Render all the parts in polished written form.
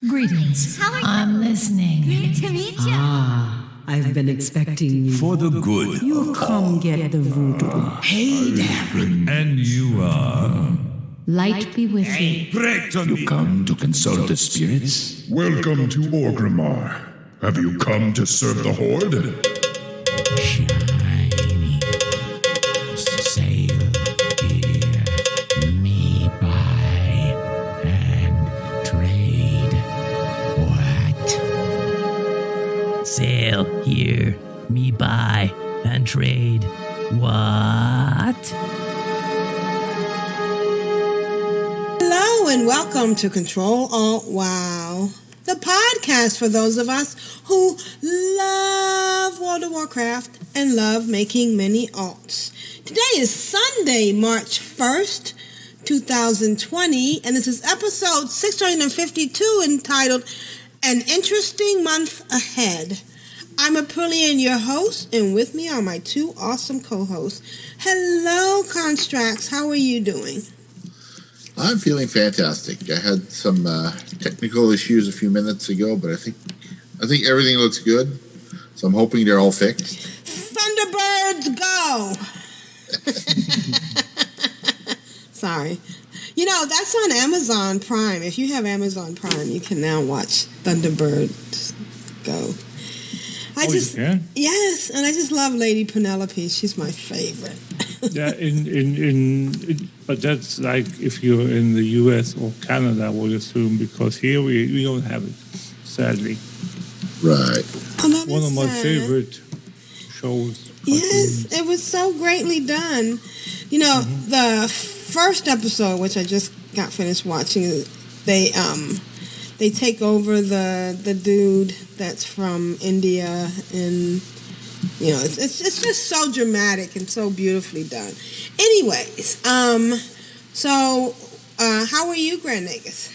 Greetings. I'm listening. Great to meet you. I've been expecting you. For the good. You come get the voodoo. Hey there. And you are? Light be with you. You come to consult the spirits? Welcome to Orgrimmar. Have you come to serve the Horde? Shiny. Sail here. Me buy and trade. What? Sail here. Me buy and trade. What? Hello and welcome to Ctrl-Alt-WoW, the podcast for those of us who love World of Warcraft and love making many alts. Today is Sunday, March 1st, 2020, and this is episode 652 entitled An Interesting Month Ahead. I'm Aprillian, your host, and with me are my two awesome co-hosts. Hello, Constructs. How are you doing? I'm feeling fantastic. I had some technical issues a few minutes ago, but I think everything looks good. So I'm hoping they're all fixed. Thunderbirds go! Sorry. You know, that's on Amazon Prime. If you have Amazon Prime, you can now watch Thunderbirds go. You can? Yes, and I just love Lady Penelope. She's my favorite. Yeah, but that's like if you're in the US or Canada, I would assume, because here we don't have it, sadly. Right. One of my favorite shows. Yes, it was so greatly done. You know, the first episode, which I just got finished watching, they take over the dude that's from India, and you know, it's just so dramatic and so beautifully done. Anyways, so how are you, Grand Nagus?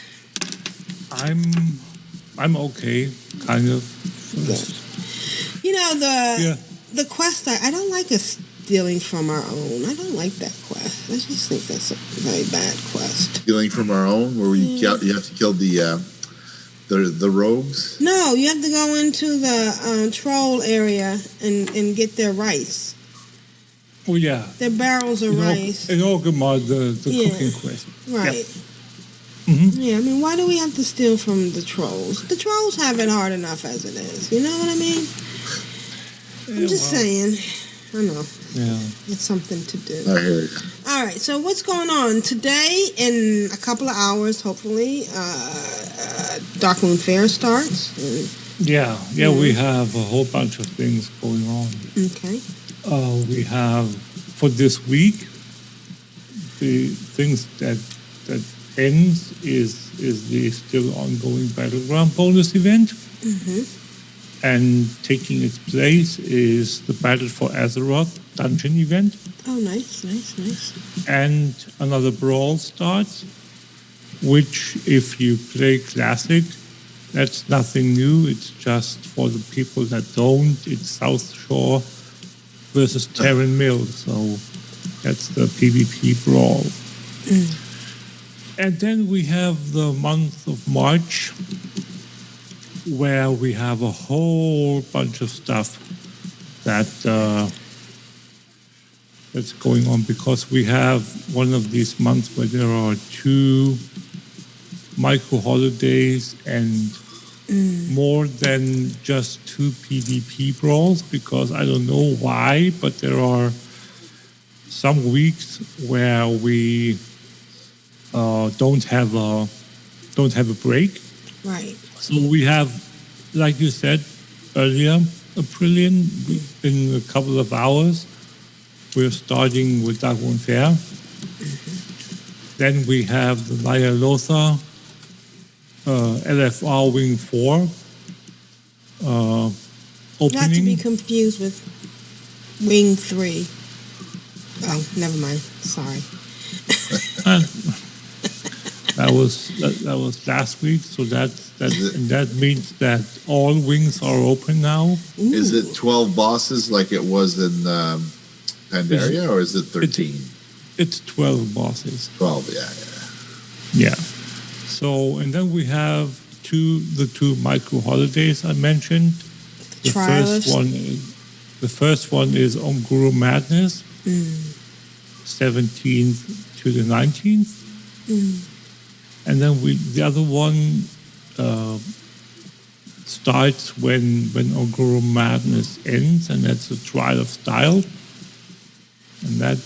I'm okay, kind of. Good. You know, the quest, I don't like us stealing from our own. I don't like that quest. I just think that's a very bad quest. Stealing from our own, where you have to kill the rogues? No, you have to go into the troll area and get their rice. Oh, yeah. Their barrels of rice. In Orgrimmar, the cooking quest. Right. Yeah. Mm-hmm. Yeah, I mean, why do we have to steal from the trolls? The trolls have it hard enough as it is. You know what I mean? I'm just saying. I know. Yeah. It's something to do. I hear you. All right, so what's going on? Today, in a couple of hours, hopefully, Darkmoon Fair starts. Yeah, we have a whole bunch of things going on. Okay. We have, for this week, the things that ends is the still ongoing Battleground bonus event. Mm-hmm. And taking its place is the Battle for Azeroth dungeon event. Oh, nice. And another Brawl starts, which, if you play Classic, that's nothing new. It's just for the people that don't. It's South Shore versus Terran Mill. So that's the PvP Brawl. Mm. And then we have the month of March, where we have a whole bunch of stuff that's going on, because we have one of these months where there are 2 micro holidays and more than just 2 PvP brawls, because I don't know why, but there are some weeks where we don't have a break. Right. So we have, like you said earlier, Aprillian, in a couple of hours, we're starting with Darkmoon Fair. Mm-hmm. Then we have the Nyarlathotep LFR Wing 4 opening. Not to be confused with Wing 3. Oh, never mind. Sorry. That was last week, so that means that all wings are open now. Ooh. Is it 12 bosses like it was in Pandaria, or is it 13? It's 12 bosses. 12, yeah. Yeah. So, and then we have the two micro holidays I mentioned. The first one is on Guru Madness, 17th to the 19th. And then the other one starts when Oguru Madness ends, and that's the Trial of Style. And that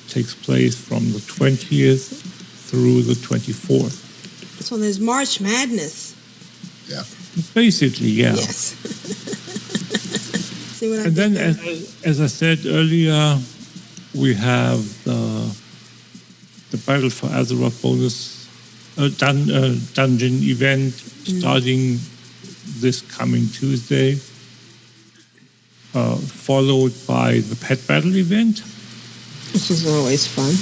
takes place from the 20th through the 24th. So there's March Madness. Yeah. Basically, yeah. Yes. See what I And did then, there? as I said earlier, we have the Battle for Azeroth bonus dungeon event starting this coming Tuesday, followed by the pet battle event. This is always fun.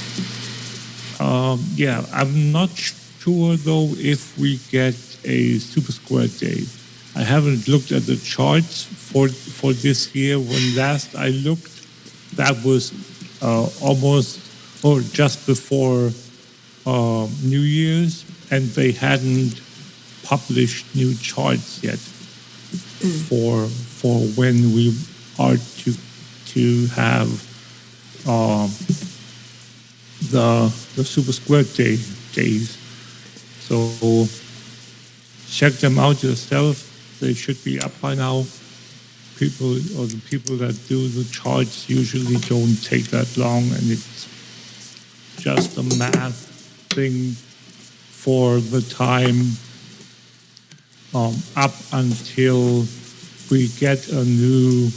Yeah, I'm not sure though if we get a Super Square Day. I haven't looked at the charts for this year. When last I looked, that was almost or just before New Year's, and they hadn't published new charts yet for when we are to have the Super Square days. So check them out yourself. They should be up by now. The people that do the charts usually don't take that long, and it's just a math thing for the time up until we get a new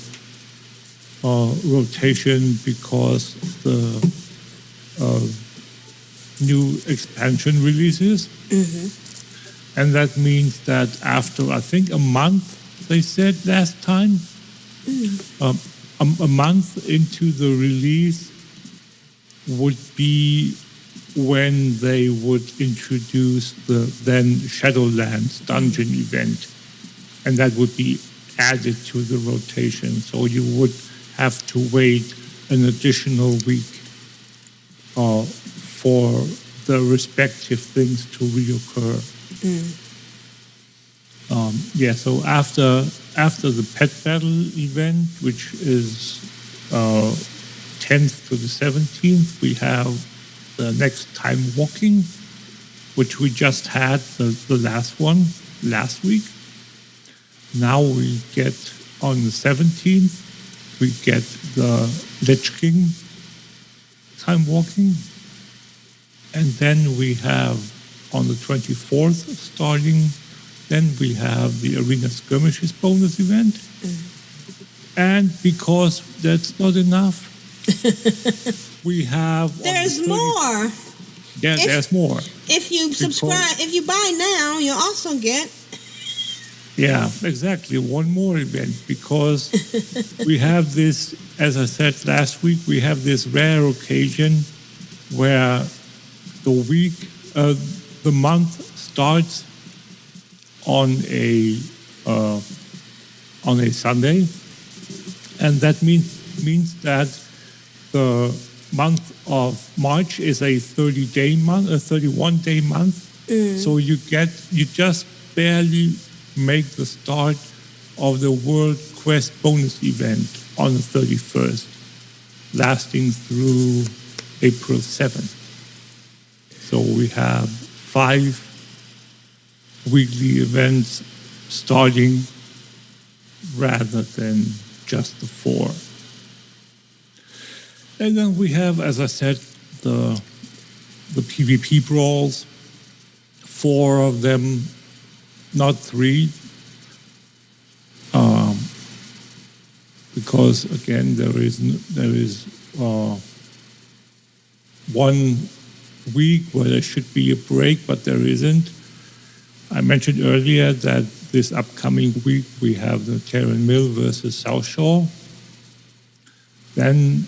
rotation, because the new expansion releases. And that means that after, I think, a month, they said last time, a month into the release would be when they would introduce the then Shadowlands dungeon event. And that would be added to the rotation. So you would have to wait an additional week for the respective things to reoccur. So after the pet battle event, which is 10th to the 17th, we have the next time walking, which we just had the last one last week. Now we get on the 17th, we get the Lich King time walking, and then we have on the 24th starting. Then we have the Arena Skirmishes bonus event. And because that's not enough, we have... There's more. Yeah, there's more. If you subscribe, if you buy now, you also get... Yeah, exactly. One more event, because we have this, as I said last week, we have this rare occasion where the month starts on a Sunday, and that means that the month of March is a 30-day month, a 31-day month. So you just barely make the start of the World Quest bonus event on the 31st, lasting through April 7th. So we have 5 weekly events starting rather than just the 4. And then we have, as I said, the PvP brawls, 4 of them, not 3, because again there is 1 week where there should be a break, but there isn't. I mentioned earlier that this upcoming week we have the Terran Mill versus South Shore. Then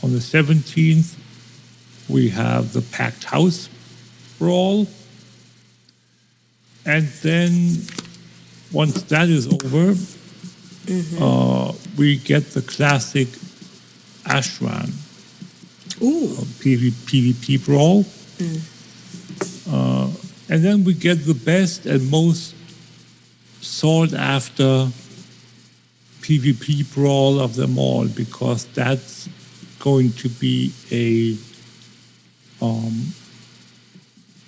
on the 17th we have the Packed House Brawl. And then once that is over, we get the classic Ashran PvP Brawl. And then we get the best and most sought after PvP brawl of them all, because that's going to be a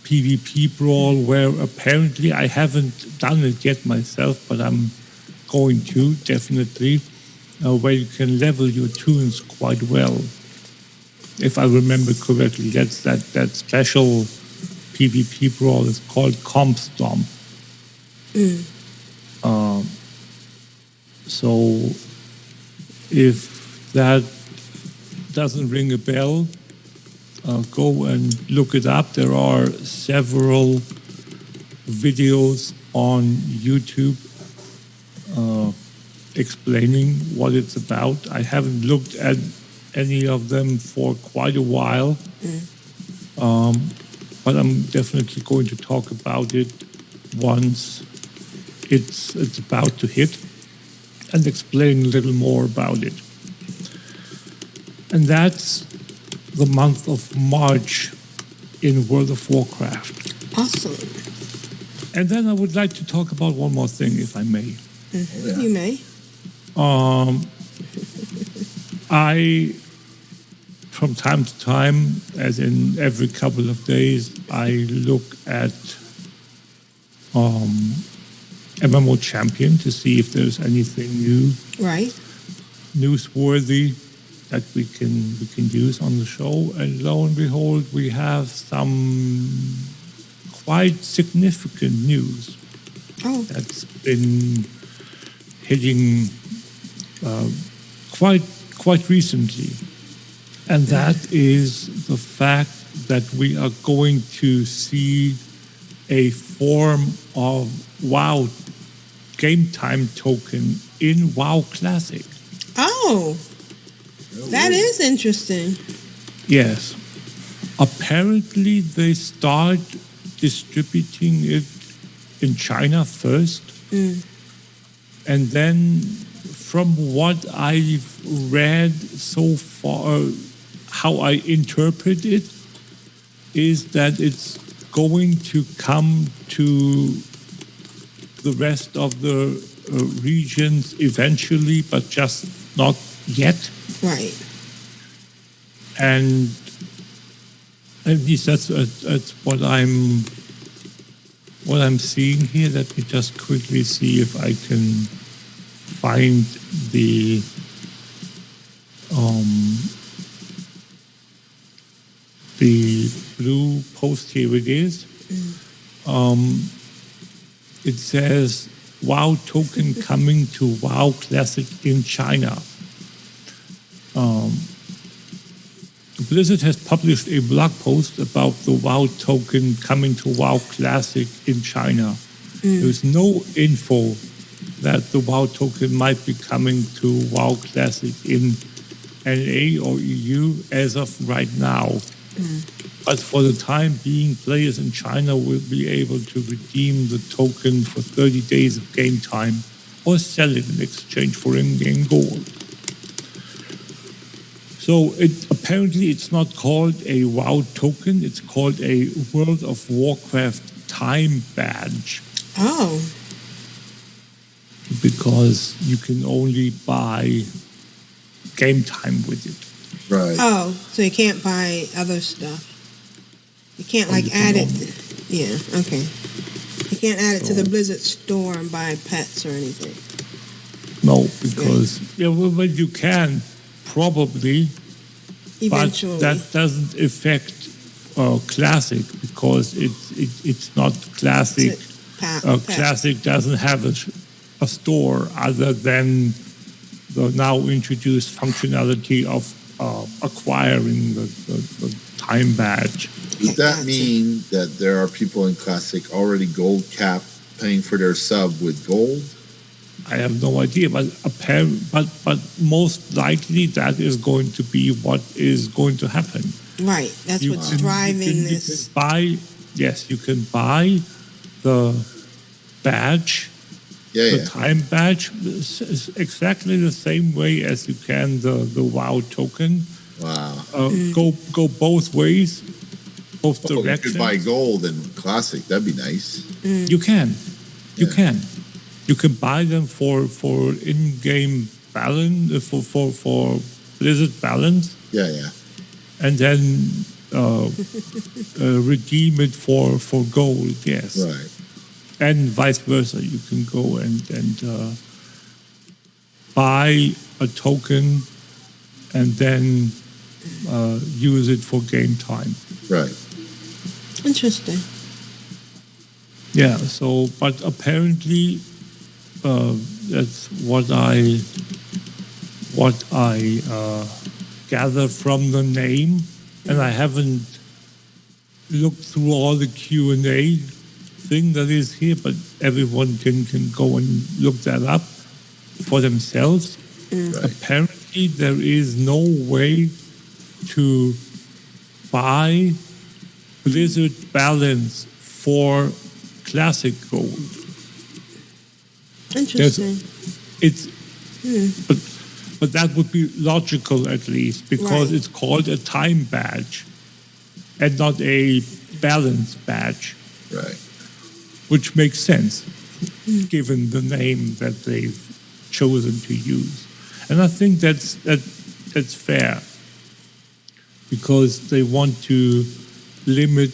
PvP brawl where apparently I haven't done it yet myself, but I'm going to definitely, where you can level your tunes quite well. If I remember correctly, that's that special PvP brawl is called Comp Stomp. So if that doesn't ring a bell, go and look it up. There are several videos on YouTube explaining what it's about. I haven't looked at any of them for quite a while, but I'm definitely going to talk about it once it's about to hit and explain a little more about it. And that's the month of March in World of Warcraft. Awesome. And then I would like to talk about one more thing, if I may. You may. I, from time to time, as in every couple of days, I look at MMO Champion to see if there's anything new, Right. newsworthy that we can use on the show. And lo and behold, we have some quite significant news that's been hitting quite recently. And that is the fact that we are going to see a form of WoW game time token in WoW Classic. Oh, that is interesting. Yes. Apparently they start distributing it in China first. And then from what I've read so far, how I interpret it is that it's going to come to the rest of the regions eventually, but just not yet. Right. And at least that's what I'm seeing here. Let me just quickly see if I can find the blue post. Here it is. It says WoW token coming to WoW Classic in China. Blizzard has published a blog post about the WoW token coming to WoW Classic in China. There's no info that the WoW token might be coming to WoW Classic in NA or EU as of right now. But for the time being, players in China will be able to redeem the token for 30 days of game time or sell it in exchange for in-game gold. So apparently it's not called a WoW token, it's called a World of Warcraft time badge. Oh. Because you can only buy game time with it. Right. Oh, so you can't buy other stuff. You can't add it. Yeah, okay. You can't add it to the Blizzard store and buy pets or anything. No, because well, you can probably, eventually, but that doesn't affect Classic because it's not Classic. Classic doesn't have a store other than the now introduced functionality of acquiring the time badge. Does that mean that there are people in Classic already gold cap paying for their sub with gold? I have no idea, but most likely that is going to be what is going to happen. Right, that's what's driving this. You can buy the badge, time badge, exactly the same way as you can the WoW token. Wow. Go both ways. both You directions. could buy gold in Classic. That'd be nice. You can. You can. You can buy them for in-game balance, for Blizzard balance, Yeah. and then redeem it for gold, yes. Right. And vice versa. You can go and buy a token and then use it for game time. Right. Interesting. Yeah, so, but apparently that's what I gather from the name, and I haven't looked through all the Q&A thing that is here, but everyone can go and look that up for themselves. Right. Apparently there is no way to buy Blizzard balance for classic gold. Interesting. But that would be logical at least, because Right. it's called a time badge and not a balance badge, Right. which makes sense given the name that they've chosen to use. And I think that's fair, because they want to limit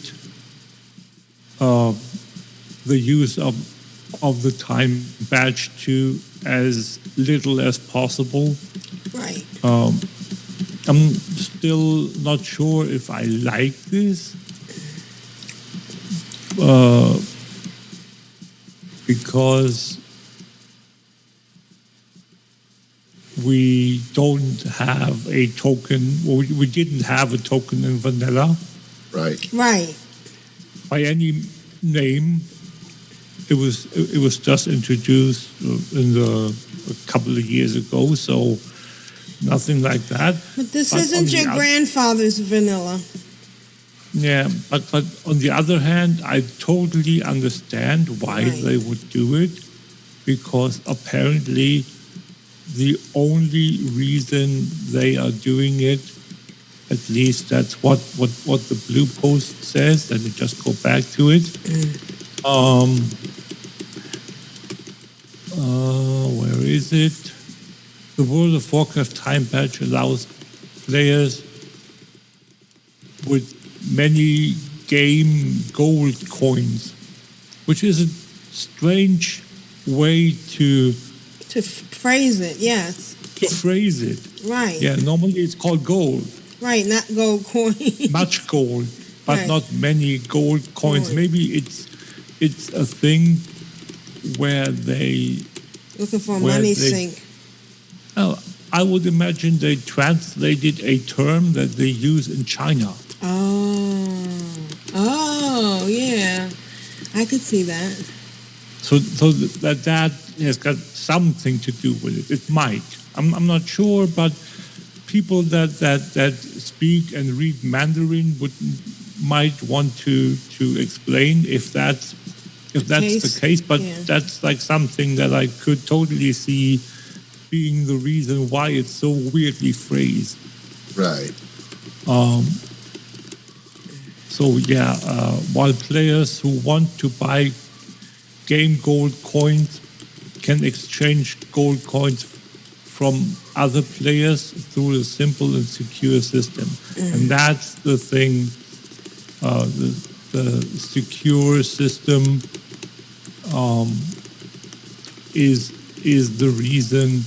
the use of the time badge to as little as possible. Right. I'm still not sure if I like this, because we don't have a token, or we didn't have a token in vanilla Right. Right. by any name. It was just introduced a couple of years ago, so nothing like that. But this But on isn't the your grandfather's vanilla. Yeah, but on the other hand, I totally understand why Right. they would do it, because apparently the only reason they are doing it, at least that's what the blue post says. Let me just go back to it. Where is it? The World of Warcraft time badge allows players with many game gold coins, which is a strange way to Phrase it, yes. phrase it. Right. Yeah, normally it's called gold, Right, not gold coin. much gold, but Right. not many gold coins. Coin. Maybe it's a thing where they. Looking for a Where money they- sink. Oh, I would imagine they translated a term that they use in China. Oh, yeah. I could see that. So that has got something to do with it. It might. I'm not sure, but people that speak and read Mandarin might want to explain if that's the case. But yeah. that's like something that I could totally see being the reason why it's so weirdly phrased. Right. So yeah, while players who want to buy game gold coins can exchange gold coins from other players through a simple and secure system, and that's the thing. The secure system is the reason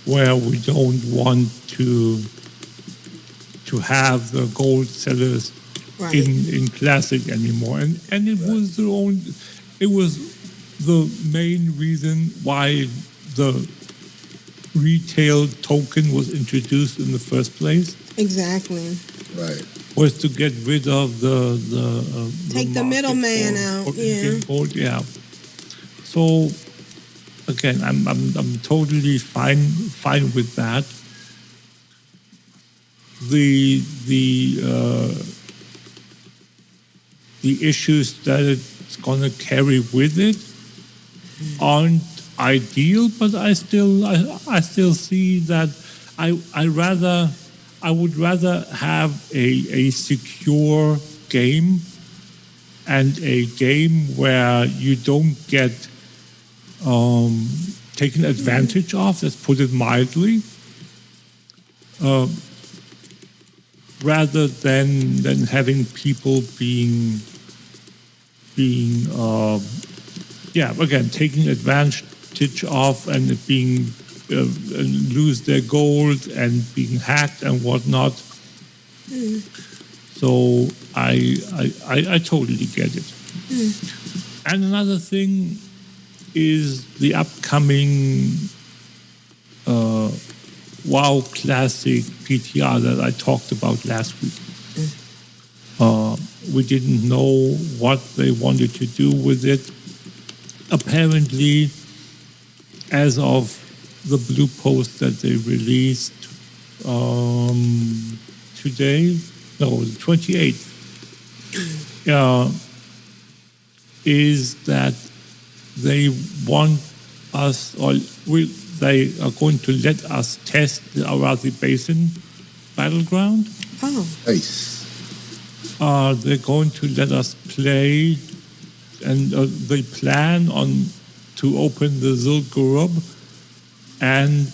where we don't want to have the gold sellers Right. in classic anymore, and it was the main reason why the retail token was introduced in the first place, Exactly. Right. was to get rid of the Take the market middleman for out, yeah. in-game gold, yeah. So again, I'm totally fine with that. The issues that it's going to carry with it aren't ideal, but I still see that I would rather have a secure game and a game where you don't get taken advantage of, let's put it mildly, rather than having people being taking advantage of and being lose their gold and being hacked and whatnot. So I totally get it. And another thing is the upcoming WoW Classic PTR that I talked about last week. We didn't know what they wanted to do with it. Apparently, as of the blue post that they released today, no, the 28th, is that they want us, they are going to let us test the Arathi Basin battleground. Oh. Nice. They're going to let us play, and they plan on to open the Zul'Gurub and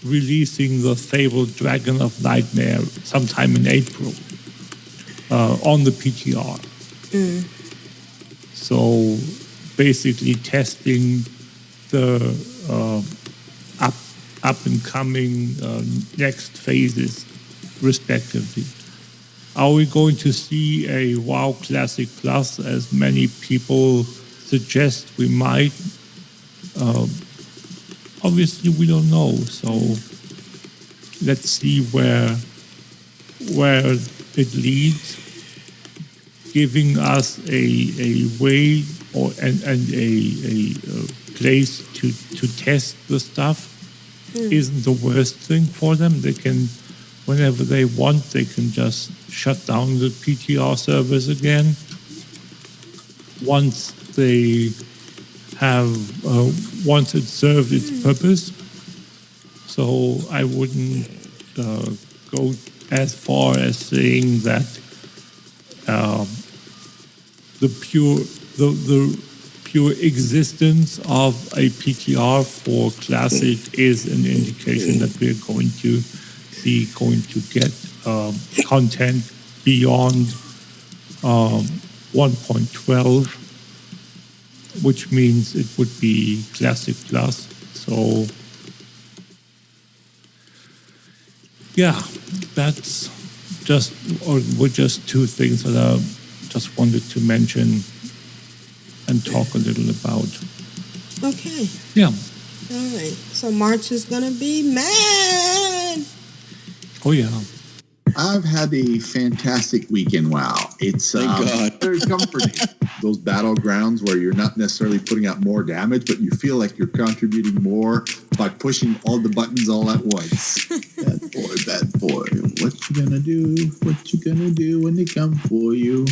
releasing the fabled Dragon of Nightmare sometime in April on the PTR. So basically testing the up and coming next phases respectively. Are we going to see a WoW Classic Plus, as many people suggest we might? Obviously, we don't know. So let's see where it leads, giving us a way and a place to test the stuff isn't the worst thing for them. They can, whenever they want, they can just shut down the PTR servers again once they have once it served its purpose. So I wouldn't go as far as saying that the pure existence of a PTR for Classic is an indication that we're going to get content beyond 1.12, which means it would be Classic Plus. So yeah, that's were just two things that I just wanted to mention and talk a little about. Okay. Yeah. All right. So March is going to be mad. Oh, yeah. I've had a fantastic weekend. Wow. It's very comforting. Those battlegrounds where you're not necessarily putting out more damage, but you feel like you're contributing more by pushing all the buttons all at once. Bad boy. What you gonna do? What you gonna do when they come for you?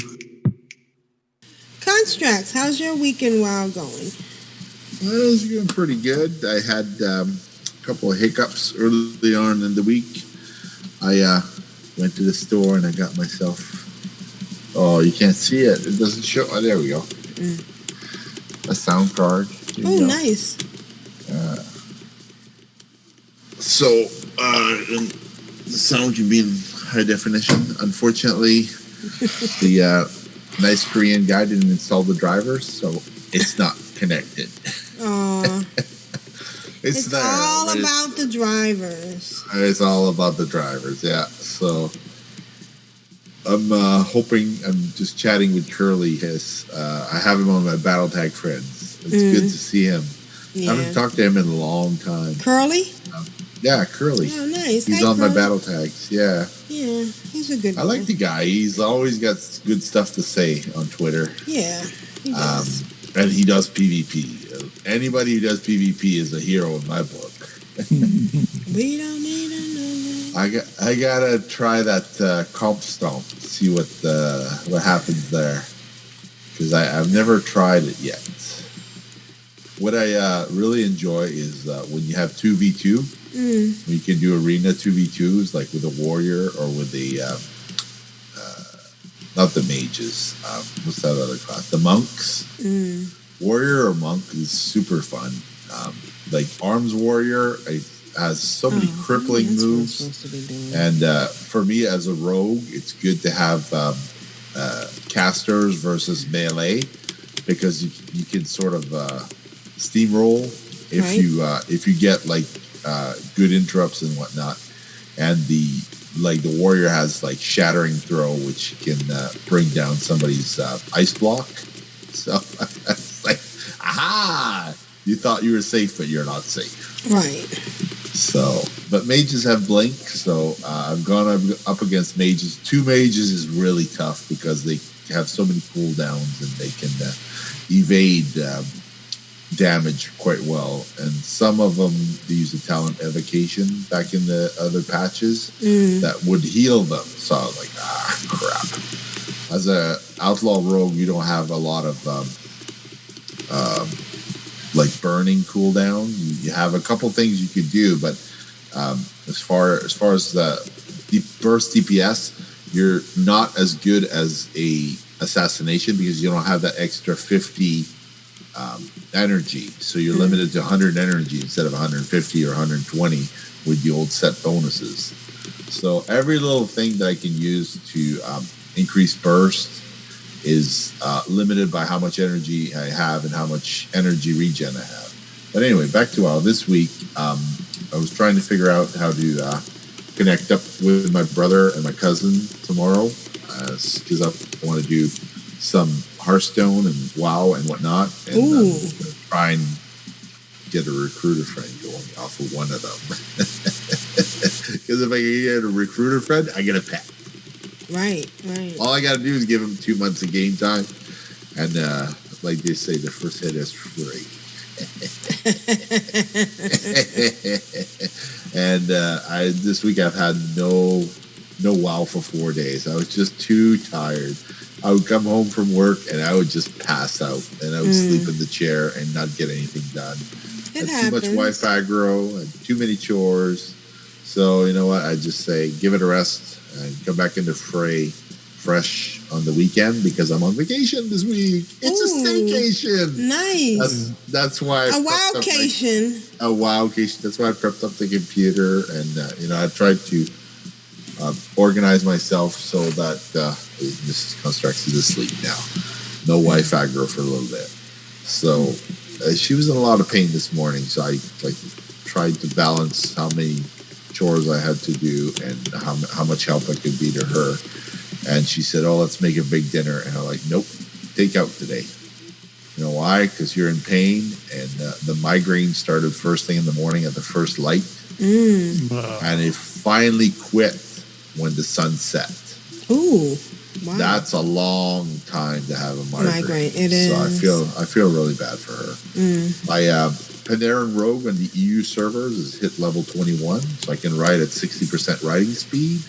Constructs, how's your weekend WoW going? Well, it was doing pretty good. I had a couple of hiccups early on in the week. I went to the store and I got myself... Oh, you can't see it. It doesn't show... Oh, there we go. A sound card. Oh, nice. And the sound can be in high definition. Unfortunately, the nice Korean guy didn't install the drivers, so it's not connected. It's all about the drivers. It's all about the drivers, yeah. So I'm just chatting with Curly. I have him on my battle tag friends. It's good to see him. Yeah. I haven't talked to him in a long time. Curly? Yeah, Curly. Oh, nice. He's on my battle tags. Yeah. Yeah, he's a good guy. I like the guy. He's always got good stuff to say on Twitter. Yeah, he does. And he does PvP. Anybody who does PvP is a hero in my book. We don't need another. I gotta try that comp stomp. See what happens there, because I've never tried it yet. What I really enjoy is when you have 2v2. You can do arena 2v2s, like with a warrior or with a not the mages. What's that other class? The monks. Warrior or monk is super fun. Like arms warrior has so many crippling moves, and for me as a rogue, it's good to have casters versus melee because you can sort of steamroll if you get like good interrupts and whatnot, and the warrior has like shattering throw, which can bring down somebody's ice block. So it's like, aha! You thought you were safe, but you're not safe. Right. So, but mages have blink, so I've gone up against mages. 2 mages is really tough because they have so many cooldowns and they can evade damage quite well. And some of them, they use the talent evocation back in the other patches that would heal them. So I was like, crap. As a outlaw rogue, you don't have a lot of like burning cooldown. You have a couple things you could do, but as far as the burst DPS, you're not as good as a assassination because you don't have that extra 50 energy. So you're limited to 100 energy instead of 150 or 120 with the old set bonuses. So every little thing that I can use to increase burst is limited by how much energy I have and how much energy regen I have. But anyway, back to WoW. This week, I was trying to figure out how to connect up with my brother and my cousin tomorrow because I want to do some Hearthstone and WoW and whatnot, and try and get a recruiter friend going off of one of them. Because if I get a recruiter friend, I get a pet. Right. All I got to do is give him 2 months of game time, and like they say, the first hit is free. And this week I've had no WoW for 4 days. I was just too tired. I would come home from work and I would just pass out, and I would sleep in the chair and not get anything done. It Too much wife aggro and too many chores. So you know what? I just say give it a rest and come back into fray fresh on the weekend because I'm on vacation this week. It's a staycation. Nice. That's why a wowcation. A wowcation. That's why I prepped up the computer, and I tried to organize myself so that Mrs. Constructs is asleep now. No wife aggro for a little bit. So she was in a lot of pain this morning. So I tried to balance how many chores I had to do and how much help I could be to her. And she said, "Oh, let's make a big dinner." And I'm like, "Nope, take out today." You know why? Because you're in pain, and the migraine started first thing in the morning at the first light, and it finally quit when the sun set. Ooh, wow! That's a long time to have a migraine. It is. So I feel really bad for her. My Panarin Rogue on the EU servers is hit level 21, so I can ride at 60% riding speed.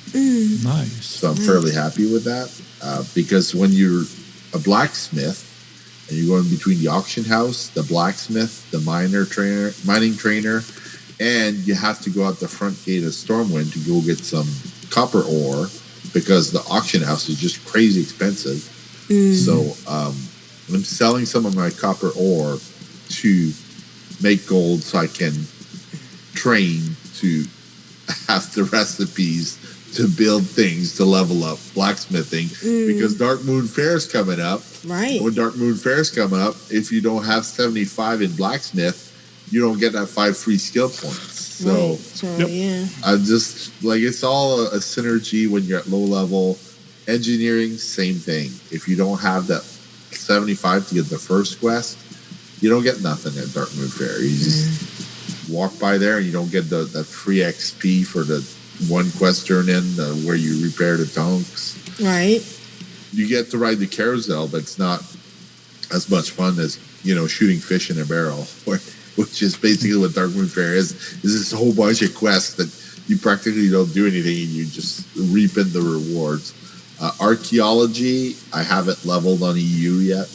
Nice. So I'm fairly happy with that because when you're a blacksmith and you go in between the auction house, the blacksmith, the mining trainer, and you have to go out the front gate of Stormwind to go get some copper ore because the auction house is just crazy expensive. So I'm selling some of my copper ore to make gold so I can train to have the recipes to build things to level up blacksmithing because Dark Moon Fair's coming up. Right. When Dark Moon Fair's coming up, if you don't have 75 in blacksmith, you don't get that 5 free skill points. So, yeah. I just it's all a synergy when you're at low level. Engineering, same thing. If you don't have that 75 to get the first quest, you don't get nothing at Dark Moon Fair. You just walk by there and you don't get that free XP for the one quest turn in where you repair the tonks. Right. You get to ride the carousel, but it's not as much fun as shooting fish in a barrel, which is basically what Dark Moon Fair is. Is this whole bunch of quests that you practically don't do anything and you just reap in the rewards. Archaeology, I haven't leveled on EU yet.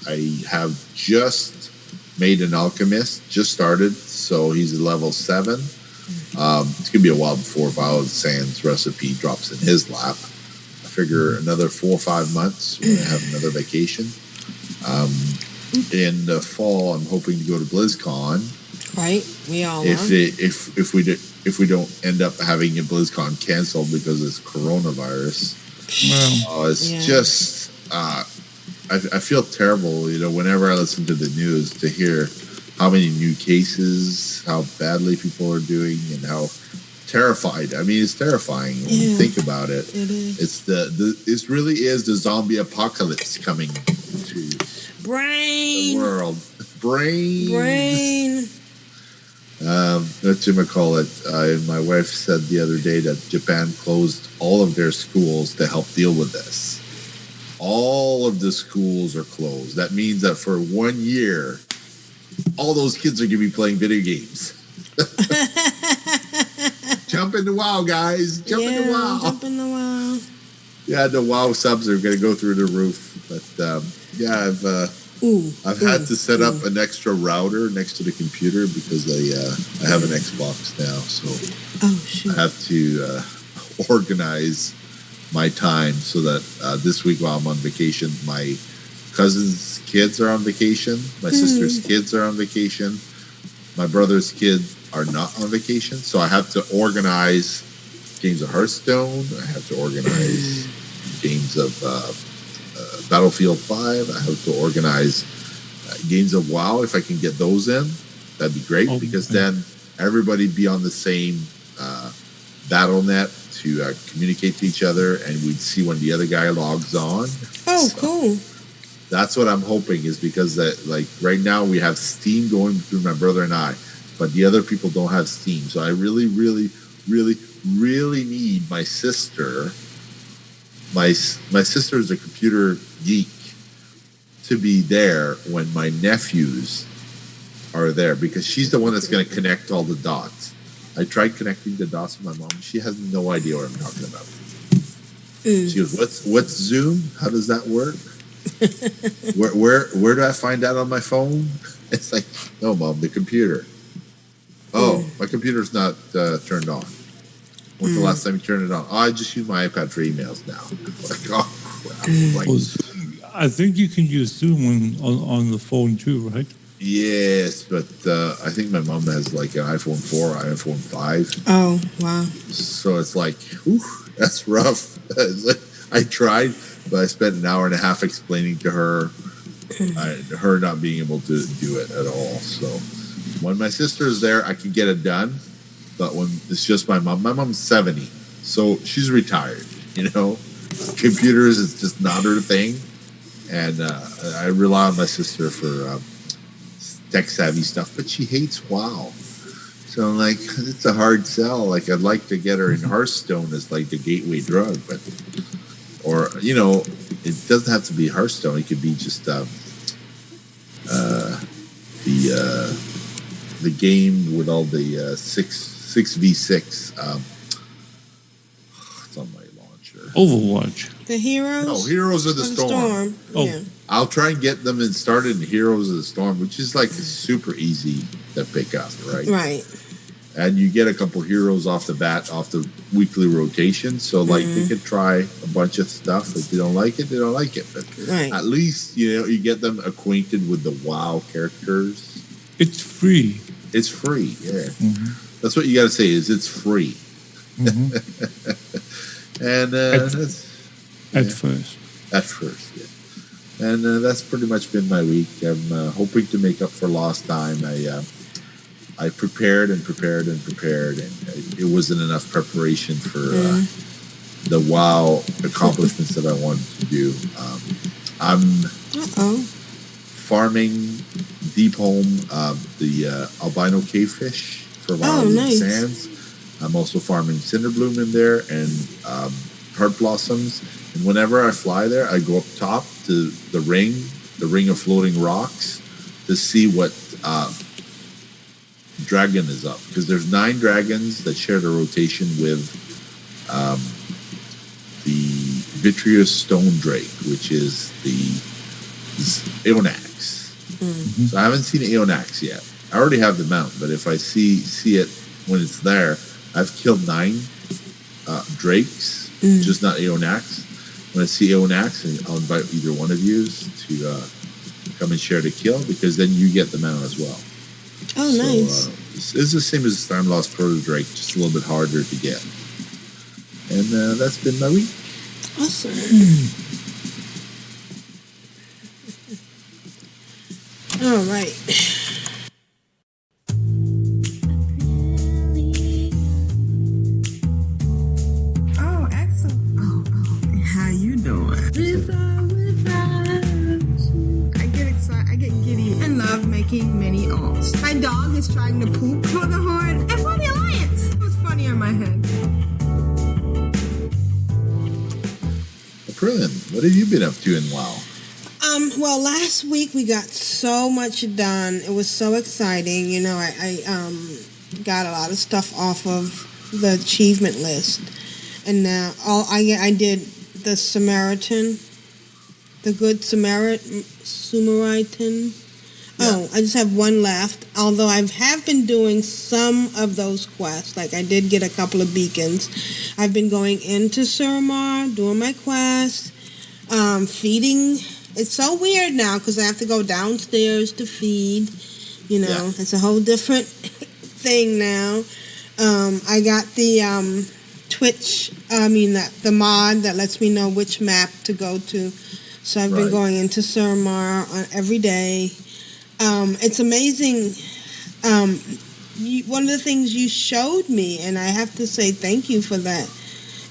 I have just made an alchemist, just started, so he's at level 7. It's going to be a while before Violet Sands recipe drops in his lap. figure another 4 or 5 months when I have another vacation. In the fall, I'm hoping to go to BlizzCon. Right, we all are. If we don't end up having a BlizzCon canceled because it's coronavirus, it's just I feel terrible. You know, whenever I listen to the news to hear how many new cases, how badly people are doing, and how terrified. I mean, it's terrifying when you think about it. It is. It really is the zombie apocalypse coming to the world. Brain. My wife said the other day that Japan closed all of their schools to help deal with this. All of the schools are closed. That means that for 1 year, all those kids are going to be playing video games. Jump into WoW, guys. Jump into WoW. Jump into WoW. Yeah, the WoW subs are going to go through the roof. But I've had to set up an extra router next to the computer because I have an Xbox now, so I have to organize my time so that this week while I'm on vacation, my cousin's kids are on vacation, my sister's kids are on vacation, my brother's kids are not on vacation, so I have to organize games of Hearthstone, I have to organize games of Battlefield 5. I have to organize games of WoW. If I can get those in, that'd be great because then everybody be on the same battle net to communicate to each other, and we'd see when the other guy logs on. Cool. That's what I'm hoping is because right now we have Steam going between my brother and I, but the other people don't have Steam. So I really, really, really, really need my sister. My sister is a computer geek to be there when my nephews are there because she's the one that's going to connect all the dots. I tried connecting the dots with my mom. She has no idea what I'm talking about. She goes, "What's Zoom? How does that work? Where do I find that on my phone?" It's like, no, Mom, the computer. Oh, my computer's not turned on. When's the last time you turned it on? Oh, I just use my iPad for emails now. Like, oh, crap. I think you can use Zoom on the phone too, right? Yes, but I think my mom has like an iPhone 4 or iPhone 5. Oh, wow. So it's like, whew, that's rough. I tried, but I spent an hour and a half explaining to her, her not being able to do it at all. So when my sister's there, I can get it done. But when it's just my mom's 70, so she's retired, you know. Computers is just not her thing. And I rely on my sister for tech-savvy stuff, but she hates WoW. So I'm like, it's a hard sell. Like, I'd like to get her in Hearthstone as, like, the gateway drug. But, or, you know, it doesn't have to be Hearthstone. It could be just the game with all the 6v6. It's on my launcher. Overwatch. The Heroes? No, Heroes of the Storm. Oh. Yeah. I'll try and get them started in Heroes of the Storm, which is like super easy to pick up, right? Right. And you get a couple heroes off the bat, off the weekly rotation. So, like, they could try a bunch of stuff. If they don't like it, they don't like it. But at least, you know, you get them acquainted with the WoW characters. It's free. It's free, yeah. That's what you got to say is it's free. And at first. At first, yeah. And that's pretty much been my week. I'm hoping to make up for lost time. I prepared and prepared and prepared, and it wasn't enough preparation for the WoW accomplishments that I wanted to do. I'm farming deep home the albino cavefish for Wild Sands. I'm also farming cinderbloom in there and heart blossoms. And whenever I fly there, I go up top to the ring of floating rocks to see what dragon is up. Because there's 9 dragons that share the rotation with the vitreous stone drake, which is the Aeonax. So I haven't seen Aeonax yet. I already have the mount, but if I see it when it's there, I've killed 9 drakes, just not Aeonax. when I see Onax, and I'll invite either one of you to come and share the kill, because then you get the mount as well. Oh, so, nice. It's the same as the Stormlost Proto Drake, just a little bit harder to get. And that's been my week. Awesome. All right. Oh, excellent. Oh, how you doing? I get excited. I get giddy and love making many alts. My dog is trying to poop for the Horde and for the Alliance. It was funny on my head. Krillin, what have you been up to in WoW? Well, last week we got so much done. It was so exciting. You know, I got a lot of stuff off of the achievement list, and now I did the Samaritan, the Good Samaritan. Yeah. Oh, I just have one left. Although I have been doing some of those quests. Like I did get a couple of beacons. I've been going into Suramar, doing my quests, feeding. It's so weird now because I have to go downstairs to feed. You know, It's a whole different thing now. I got the the mod that lets me know which map to go to. So I've been going into Suramar every day. It's amazing. One of the things you showed me, and I have to say thank you for that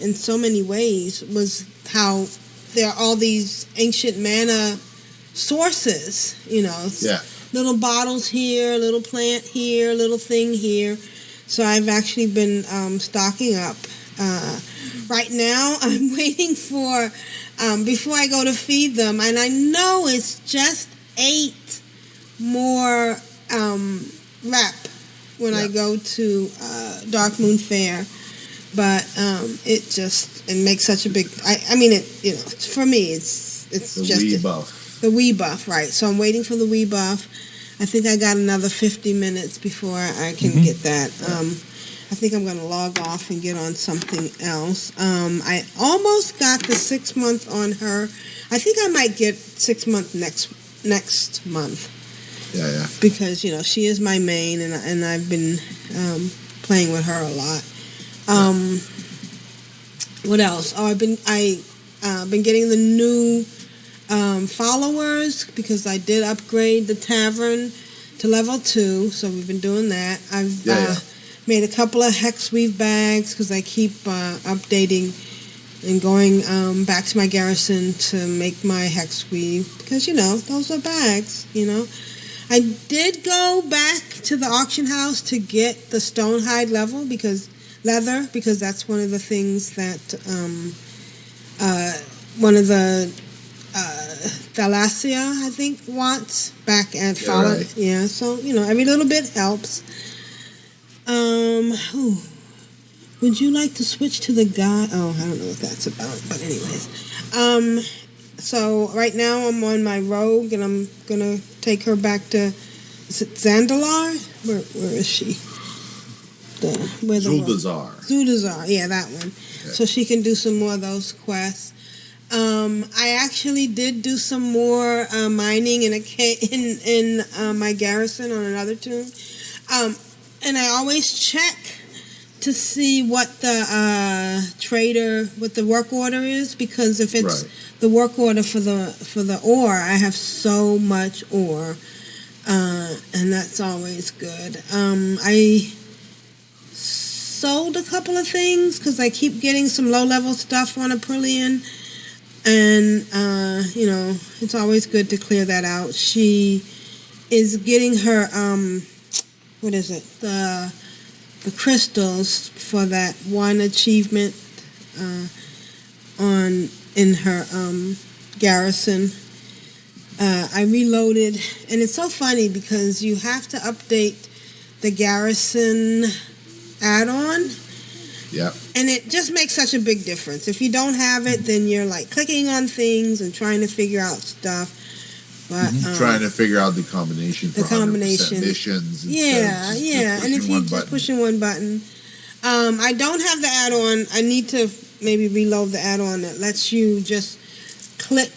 in so many ways, was how there are all these ancient mana sources, you know. Little bottles here, little plant here, little thing here. So I've actually been stocking up. Right now, I'm waiting for, before I go to feed them, and I know it's just 8 more rep when I go to Dark Moon Fair, but it makes such a big. I mean, for me, it's the just Wii buff. The Wii buff, right? So I'm waiting for the Wii buff. I think I got another 50 minutes before I can get that. I think I'm going to log off and get on something else. I almost got the 6 month on her. I think I might get 6 month next month. Yeah. Because she is my main, and I've been playing with her a lot. What else? Oh, I've been getting the new followers because I did upgrade the tavern to level 2, so we've been doing that. I've made a couple of hex weave bags because I keep updating and going back to my garrison to make my hex weave because those are bags. I did go back to the auction house to get the stonehide leather because that's one of the things that one of the Thalassia, I think, wants back at Fallen. Right. Yeah, so every little bit helps. Would you like to switch to the guy? Oh, I don't know what that's about, but anyways. So right now I'm on my rogue, and I'm gonna take her back to. Is it Zandalar? Where is she? Zuldazar, yeah, that one. Okay. So she can do some more of those quests. I actually did do some more mining in my garrison on another tune, and I always check to see what the what the work order is, because if it's the work order for the ore, I have so much ore, and that's always good. I sold a couple of things because I keep getting some low level stuff on Aprillian. And, it's always good to clear that out. She is getting her, the crystals for that one achievement in her garrison. I reloaded, and it's so funny because you have to update the garrison add-on. Yeah. And it just makes such a big difference. If you don't have it, then you're like clicking on things and trying to figure out stuff. But trying to figure out the combination for 100% missions. Yeah. And if you're just pushing one button. I don't have the add-on. I need to maybe reload the add-on that lets you just click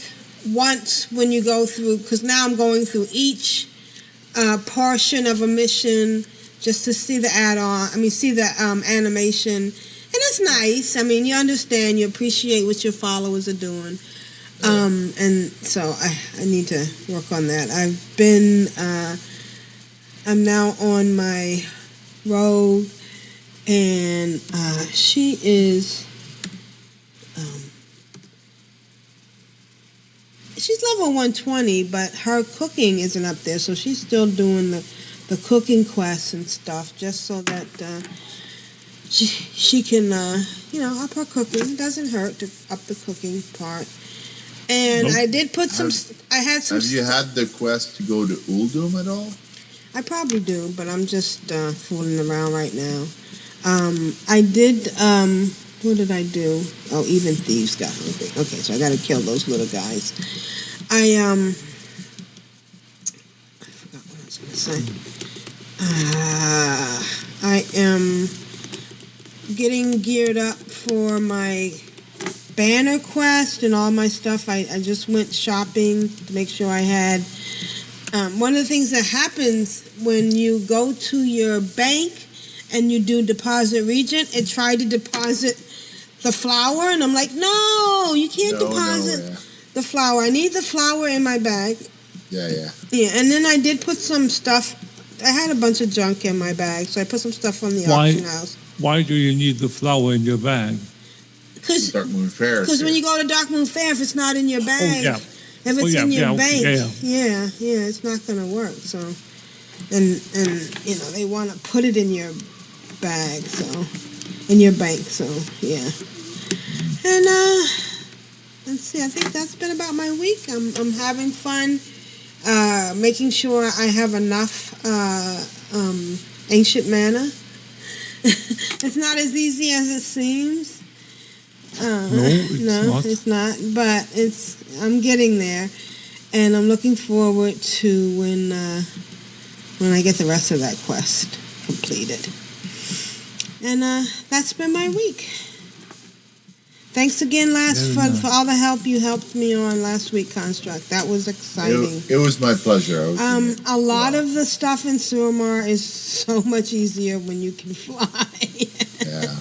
once when you go through, because now I'm going through each portion of a mission just to see the see the animation. And it's nice. I mean, you understand, you appreciate what your followers are doing. And so I need to work on that. I'm now on my rogue, and she is, she's level 120, but her cooking isn't up there, so she's still doing the cooking quests and stuff, just so that she can, up her cooking. Doesn't hurt to up the cooking part. And I did put some. I had some. Have you had the quest to go to Uldum at all? I probably do, but I'm just fooling around right now. I did. What did I do? Oh, even thieves got me. Okay, so I got to kill those little guys. I forgot what I was going to say. I am getting geared up for my banner quest and all my stuff. I just went shopping to make sure I had. One of the things that happens when you go to your bank and you do deposit regent, it tried to deposit the flour, and I'm like, no, you can't deposit the flour. I need the flour in my bag. Yeah. And then I did put some stuff. I had a bunch of junk in my bag, so I put some stuff on the auction house. Why do you need the flour in your bag? Because Dark Moon Fair. Because when you go to Dark Moon Fair, if it's not in your bag, if it's in your bank, it's not going to work. So, and they want to put it in your bag, so in your bank. So yeah. And let's see. I think that's been about my week. I'm having fun, making sure I have enough ancient mana. It's not as easy as it seems. It's not. But I'm getting there, and I'm looking forward to when I get the rest of that quest completed. And that's been my week. Thanks again, for all the help you helped me on last week, Construct. That was exciting. It was my pleasure. A lot of the stuff in Suramar is so much easier when you can fly. Yeah.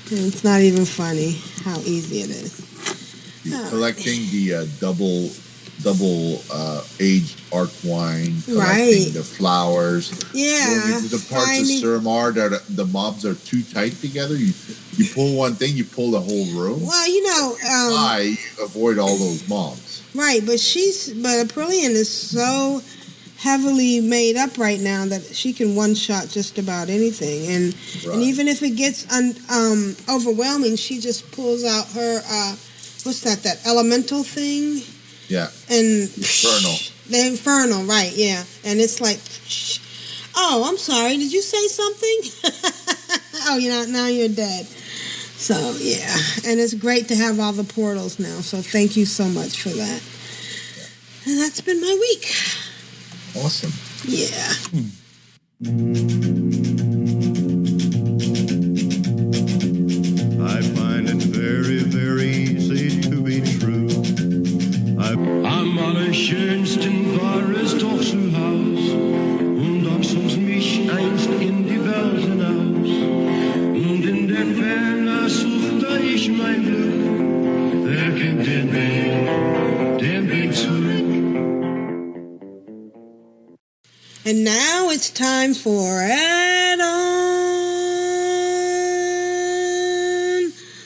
It's not even funny how easy it is. Collecting the double aged arc wine, collecting the flowers. Yeah. Going into the parts of Suramar that the mobs are too tight together. You pull one thing, you pull the whole room. Well, you avoid all those mobs. Right, but Aprillian is so heavily made up right now that she can one-shot just about anything, and even if it gets overwhelming, she just pulls out her what's that elemental thing? Yeah. And the infernal, right? Yeah, and it's like, oh, I'm sorry, did you say something? Oh, now you're dead. So yeah, and it's great to have all the portals now. So thank you so much for that. And that's been my week. Awesome. Yeah. I find it very, very easy to be true. Am allerschönsten war es doch zu Haus, und doch zog mich einst in die Welt hinaus. Und in der Ferne suchte ich mein Glück. Wer kennt den Weg zurück? And now it's time for Add-on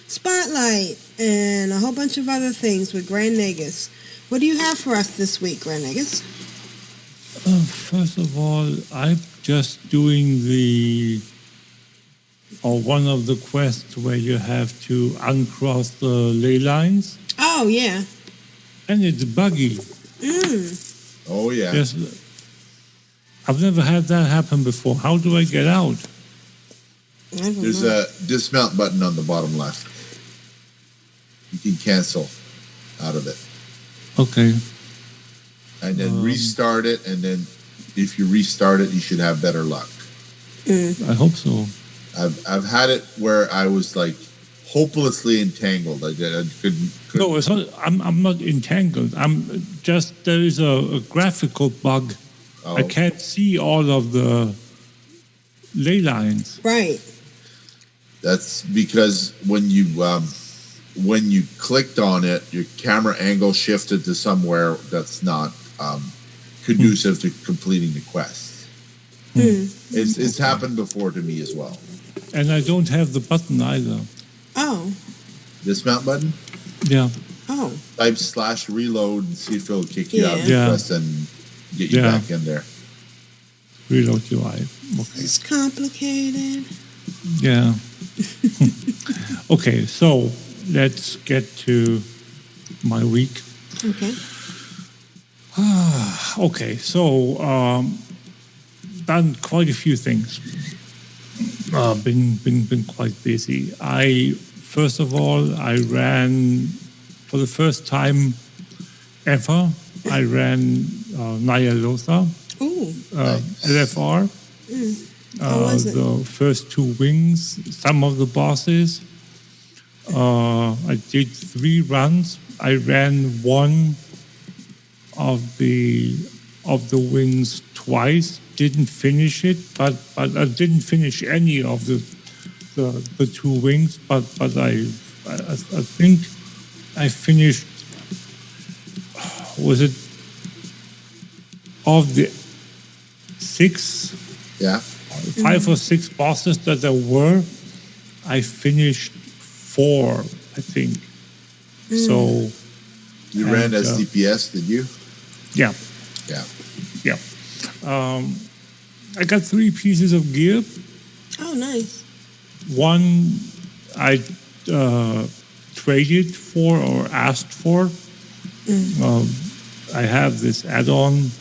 Spotlight and a whole bunch of other things with Grand Negus. What do you have for us this week, Grand Negus? First of all, I'm just doing one of the quests where you have to uncross the ley lines. Oh, yeah. And it's buggy. Oh, yeah. Yes. I've never had that happen before. How do I get out? There's a dismount button on the bottom left. You can cancel out of it. Okay. And then restart it, and then if you restart it, you should have better luck. I hope so. I've had it where I was like hopelessly entangled. I couldn't. No, it's not, I'm not entangled. I'm just, there is a graphical bug. Oh. I can't see all of the ley lines. Right. That's because when you clicked on it, your camera angle shifted to somewhere that's not conducive to completing the quest. It's happened before to me as well. And I don't have the button either. Oh. Dismount button? Yeah. Oh. Type /reload and see if it'll kick you out of the Yeah. quest and get you back in there. Reload UI. Okay. It's complicated. Yeah. Okay, so let's get to my week. Okay. Okay, so done quite a few things. Been quite busy. First of all, I ran for the first time ever. I ran Nyalotha, LFR. How was it? The first 2 wings, some of the bosses. I did 3 runs. I ran one of the wings twice. Didn't finish it, but I didn't finish any of the 2 wings. But I think I finished. Was it of the 6? Yeah. 5 or 6 bosses that there were, I finished 4, I think. So you ran as DPS, did you? Yeah. Yeah. I got 3 pieces of gear. Oh, nice. One I traded for or asked for. I have this add-on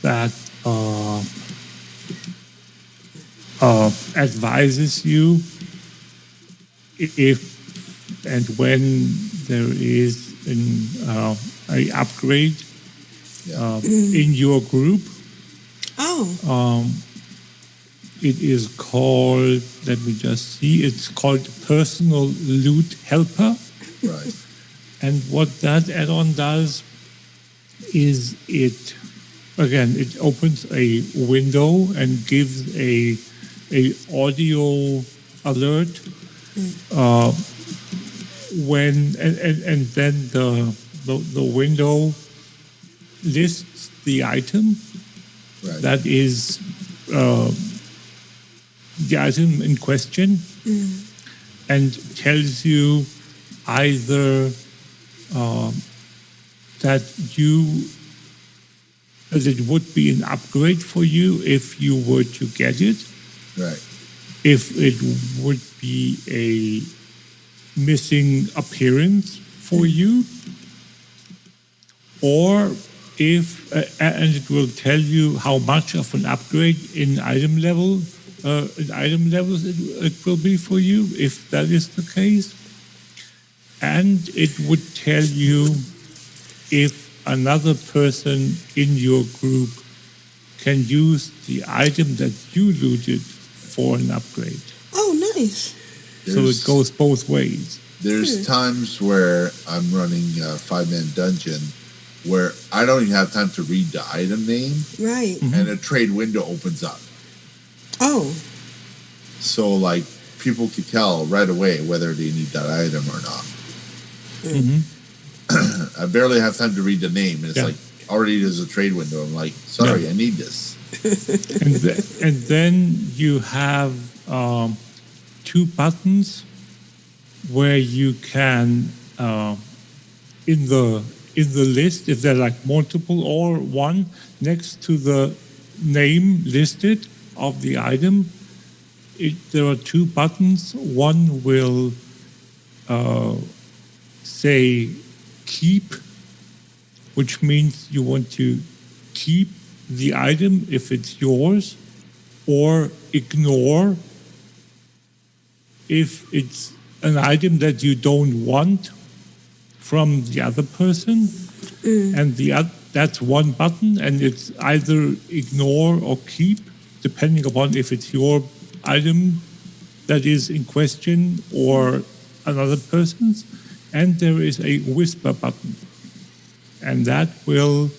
that advises you if and when there is a upgrade in your group. Oh. It is called, let me just see, it's called Personal Loot Helper. Right. And what that add-on does is it opens a window and gives a audio alert when and then the window lists the item that is the item in question and tells you either that it would be an upgrade for you if you were to get it. Right. If it would be a missing appearance for you, or if and it will tell you how much of an upgrade in item levels it will be for you if that is the case, and it would tell you if another person in your group can use the item that you looted for an upgrade. Oh, nice. So it goes both ways. There's times where I'm running a 5-man dungeon where I don't even have time to read the item name. Right. And a trade window opens up. Oh. So, like, people could tell right away whether they need that item or not. I barely have time to read the name. And it's like, already there's a trade window. I'm like, sorry, I need this. And then you have 2 buttons where you can, in the list, if they're like multiple or one, next to the name listed of the item, there are 2 buttons. One will say keep, which means you want to keep the item if it's yours, or ignore if it's an item that you don't want from the other person. And that's one button, and it's either ignore or keep, depending upon if it's your item that is in question or another person's, and there is a whisper button. And that will,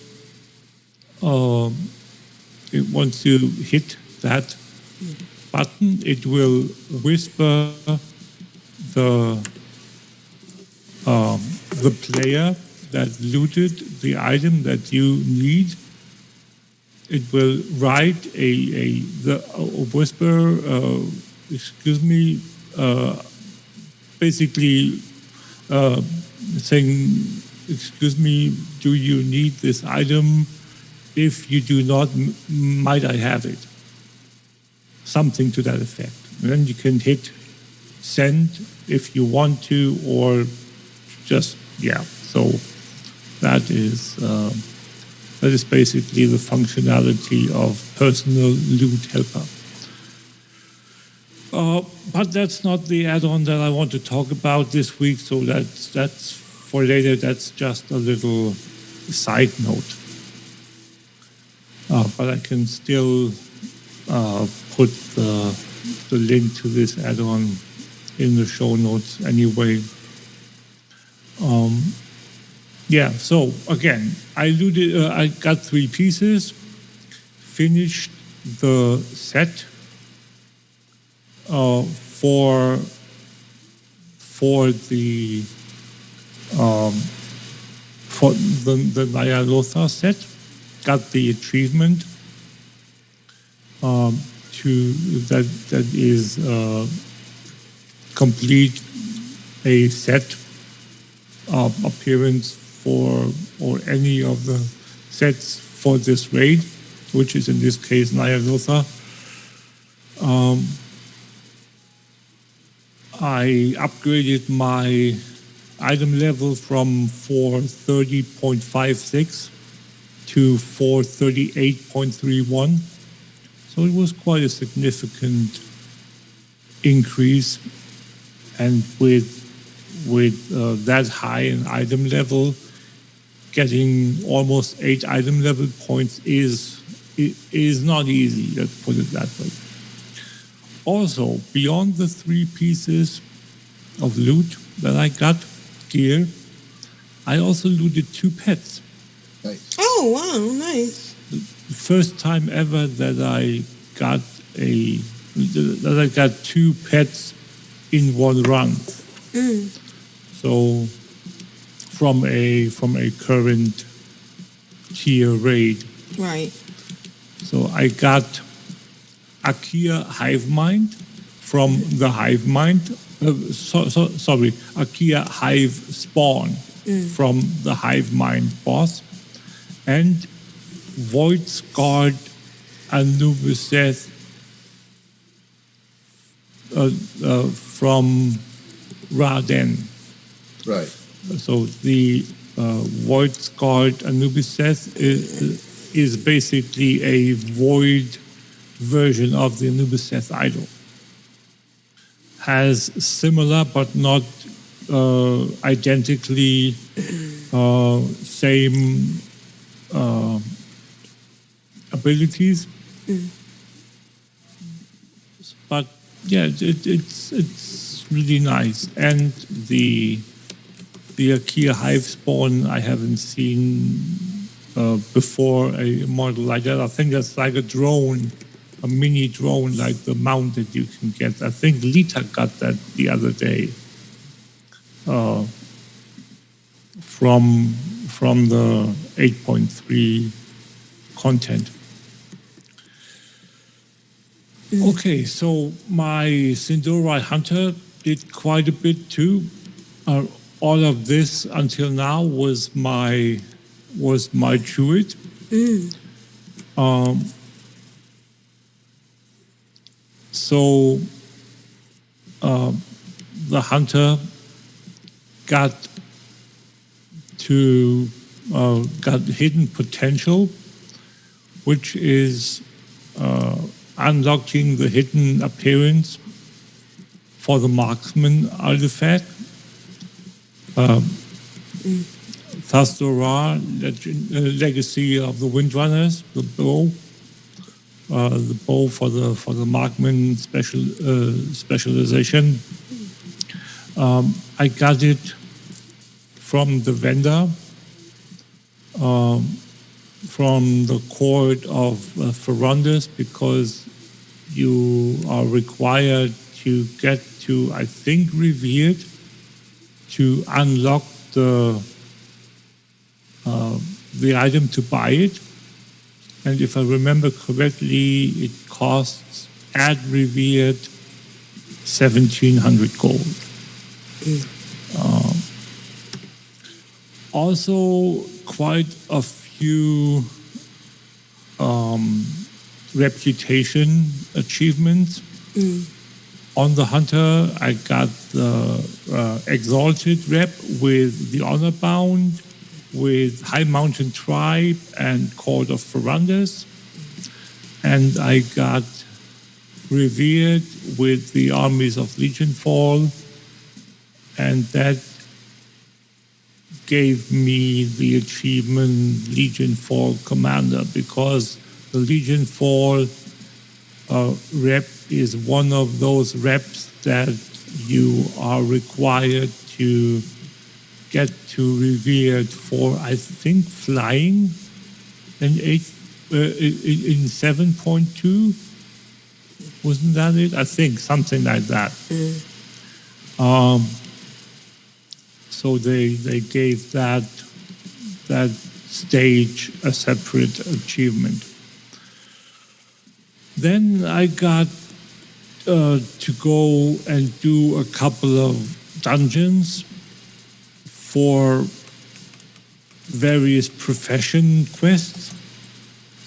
once you hit that button, it will whisper the player that looted the item that you need. It will write a whisper, basically saying, excuse me, do you need this item? If you do not, might I have it? Something to that effect. And then you can hit send if you want to, or just, yeah. So that is basically the functionality of personal loot helper. But that's not the add-on that I want to talk about this week, so that's for later. That's just a little side note. But I can still put the link to this add-on in the show notes anyway. Yeah, so again, I got 3 pieces, finished the set for the Nyarlathotha set, got the achievement that is complete a set appearance for or any of the sets for this raid, which is in this case Nyarlathotha. I upgraded my item level from 430.56 to 438.31. So it was quite a significant increase, and with that high an item level, getting almost 8 item level points is not easy, let's put it that way. Also, beyond the 3 pieces of loot that I got, gear, I also looted 2 pets. Nice. Oh, wow, nice. The first time ever that I got 2 pets in one run. So from a current tier raid. Right. So I got Akia Hivemind from the Hivemind. Sorry, Akia Hive Spawn from the Hivemind boss, and Void Scarred Anubis from Raden. Right. So the Void Scarred Anubis is basically a void version of the Anubis idol. Has similar but not identically same abilities. But yeah, it's really nice. And the Akia Hive Spawn I haven't seen before, a model like that. I think that's like a drone, a mini drone, like the mount that you can get. I think Lita got that the other day from the 8.3 content. Okay, so my Sindorai Hunter did quite a bit too. All of this until now was my druid. So the hunter got hidden potential, which is unlocking the hidden appearance for the marksman artifact. Thasdora, Legacy of the Windrunners, the bow, the bow for the marksman specialization. I got it from the vendor, from the court of Ferundus, because you are required to get to, I think, Revered to unlock the item to buy it. And if I remember correctly, it costs at Revered 1,700 gold. Also, quite a few reputation achievements. On the Hunter, I got the Exalted rep with the Honor Bound, with High Mountain Tribe and Court of Ferundus. And I got Revered with the armies of Legionfall. And that gave me the achievement Legionfall Commander, because the Legionfall rep is one of those reps that you are required to get to Revered for, I think, flying in 7.2. Wasn't that it? I think something like that. So they gave that stage a separate achievement. Then I got to go and do a couple of dungeons for various profession quests.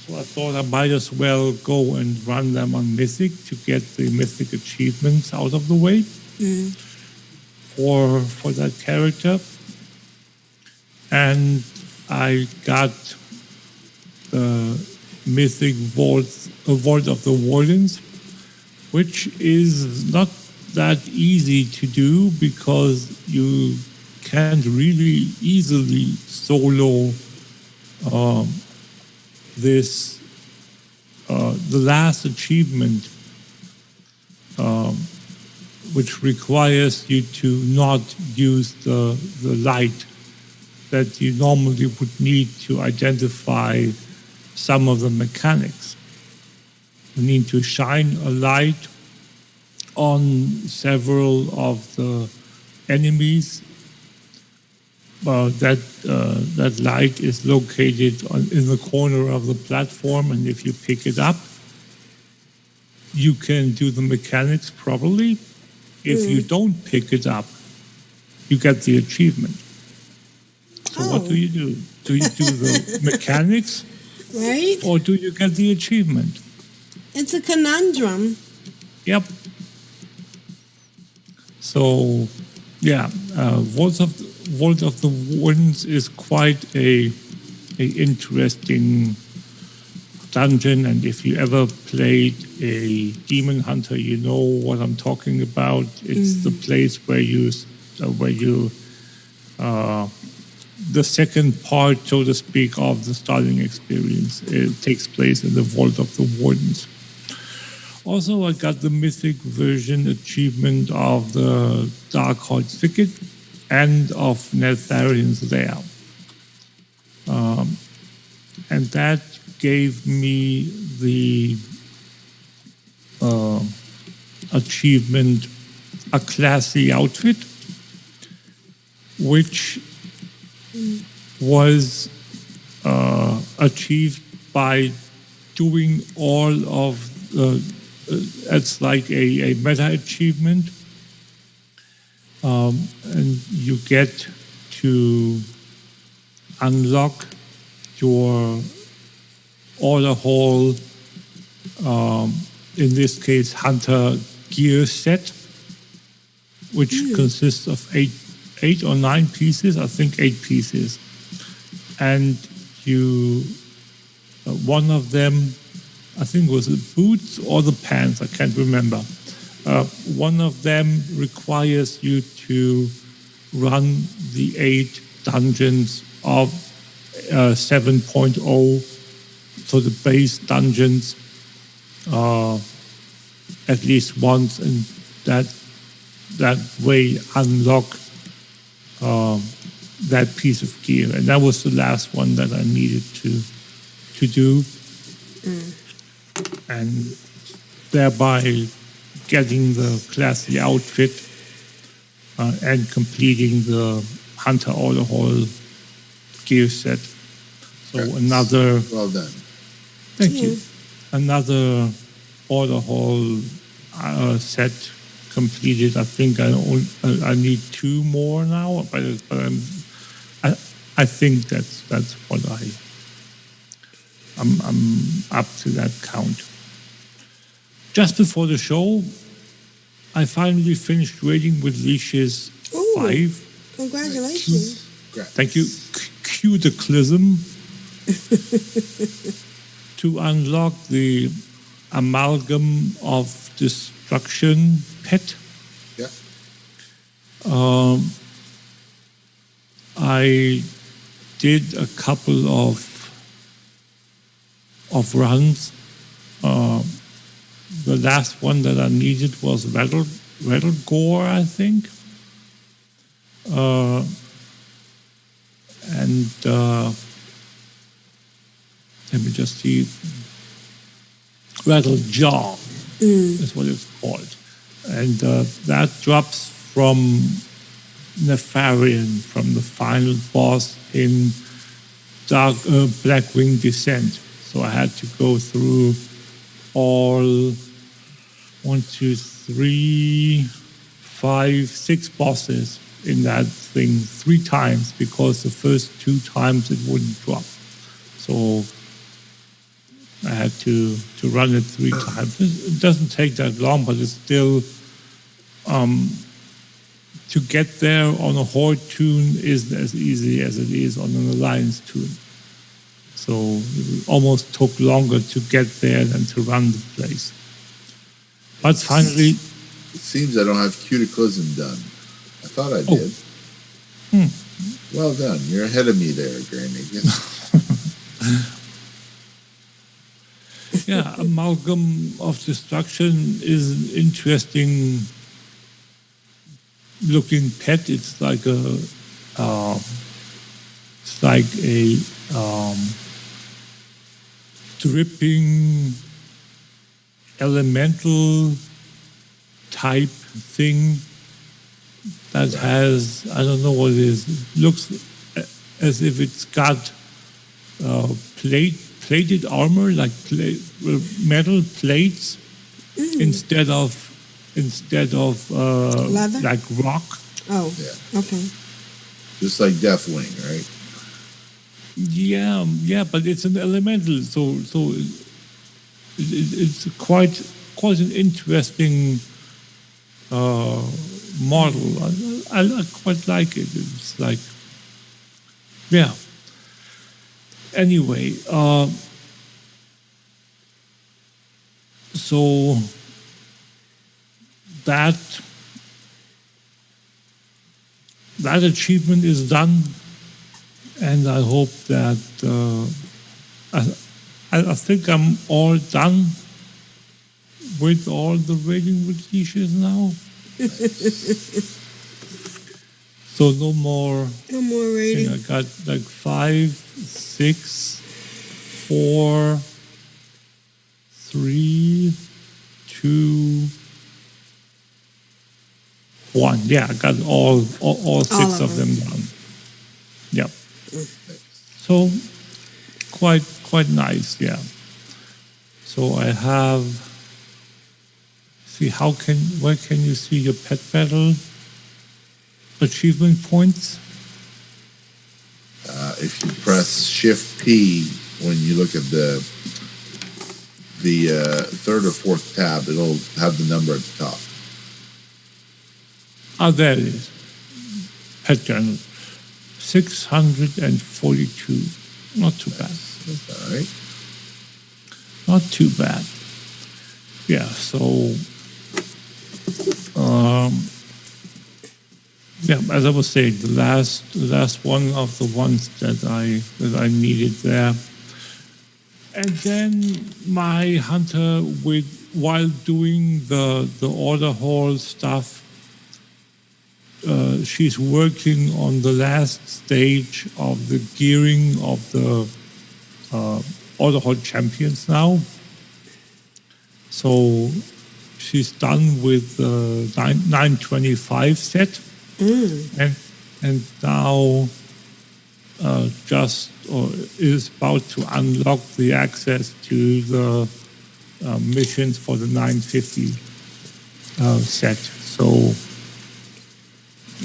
So I thought I might as well go and run them on Mythic to get the Mythic achievements out of the way for that character. And I got the Mythic Vault of the Wardens, which is not that easy to do because you can't really easily solo this. The last achievement, which requires you to not use the light that you normally would need to identify some of the mechanics. You need to shine a light on several of the enemies. That light is located in the corner of the platform, and if you pick it up, you can do the mechanics properly. If you don't pick it up, you get the achievement. So what do? Do you do the mechanics? Right? Or do you get the achievement? It's a conundrum. Yep. So, yeah, Vault of the Wardens is quite a interesting dungeon, and if you ever played a Demon Hunter, you know what I'm talking about. It's the place where the second part, so to speak, of the starting experience. It takes place in the Vault of the Wardens. Also, I got the Mythic version achievement of the Darkheart Thicket and of Neltharian's Lair. And that gave me the achievement, A Classy Outfit, which was achieved by doing all of it's like a meta achievement, and you get to unlock your order hall, in this case Hunter gear set, which consists of eight or 9 pieces, I think 8 pieces. And you, one of them, I think was the boots or the pants, I can't remember. One of them requires you to run the 8 dungeons of 7.0, so the base dungeons at least once, and that way unlock that piece of gear. And that was the last one that I needed to do. And thereby getting the classy outfit and completing the Hunter Overhaul gear set. So another... Well done. Thank you. Another Overhaul set completed. I think I need 2 more now, but I think that's what I'm up to that count. Just before the show, I finally finished raiding with Leash's 5. Congratulations. Thank you. Cutaclism. To unlock the Amalgam of Destruction pet. Yeah. I did a couple of runs. The last one that I needed was Rattle Gore, I think. Let me just see. Rattle Jaw is what it's called. And that drops from Nefarian, from the final boss in Blackwing Descent. So I had to go through all 6 bosses in that thing 3 times, because the first 2 times it wouldn't drop. So I had to run it 3 times. It doesn't take that long, but it's still to get there on a Horde tune isn't as easy as it is on an Alliance tune. So it almost took longer to get there than to run the place. But finally... It seems I don't have Cutaclism done. I thought I did. Well done. You're ahead of me there, Granny. Yeah, Amalgam of Destruction is an interesting looking pet. It's like a dripping elemental type thing that has, I don't know what it is. It looks as if it's got plated armor, like metal plates instead of leather? like rock. Oh, yeah. Okay. Just like Deathwing, right? Yeah, but it's an elemental, so it's quite an interesting model. I quite like it. It's like, yeah. Anyway, so that achievement is done, and I hope that I think I'm all done with all the raiding with leashes now. So no more raiding. I got like 5, 6, 4, 3, 2, 1. Yeah, I got all 6 of them done. Yeah. So quite nice, yeah. So I have, where can you see your pet battle achievement points? If you press Shift P when you look at the 3rd or 4th tab, it'll have the number at the top. There it is. Pet journal. 642. Not too bad. That's all right. Not too bad. Yeah, so yeah, as I was saying, the last one of the ones that I needed there And then my hunter, while doing the order hall stuff, she's working on the last stage of the gearing of the order hall champions now. So she's done with the 925 set, and now is about to unlock the access to the missions for the 950 set. So,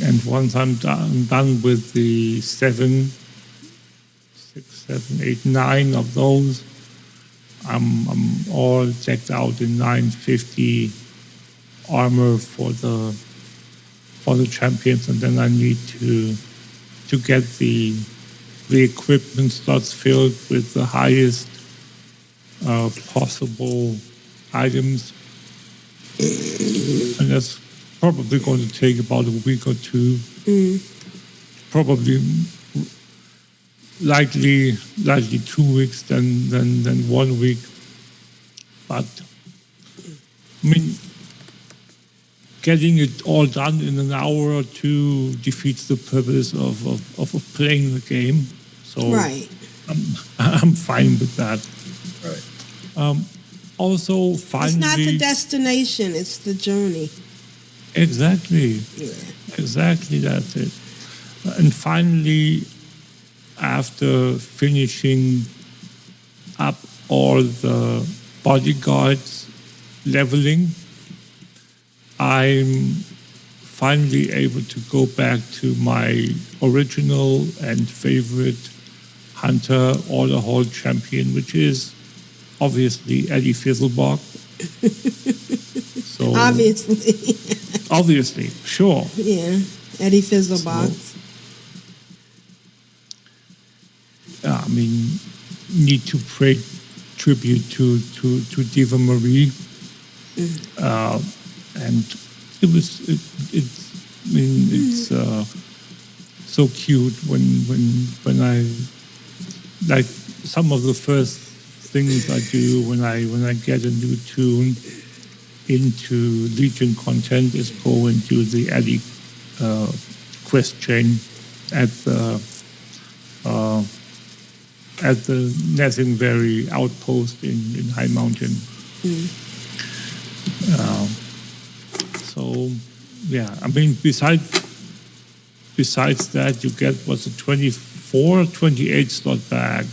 and once I'm done with the 7, 8, 9 of those, I'm all decked out in 950 armor for the champions, and then I need to get the equipment slots filled with the highest possible items, and that's probably going to take about a week or two. Probably likely 2 weeks than 1 week. But I mean, getting it all done in an hour or two defeats the purpose of playing the game. So right. I'm fine with that. Right. Also, finally, it's not the destination; it's the journey. Exactly. Yeah. Exactly, that's it. And finally, after finishing up all the bodyguards leveling, I'm finally able to go back to my original and favorite hunter order hall champion, which is obviously Eddie Fizzlebog. So obviously, sure. Yeah, Eddie Fizzlebog. I mean, need to pay tribute to Diva Marie, and it's so cute when I like some of the first things I do when I get a new tune into Legion content is go and do the Eddie quest chain at the Nesingberry outpost in High Mountain. So yeah, I mean, besides that, you get what's a 24, 28 slot bag,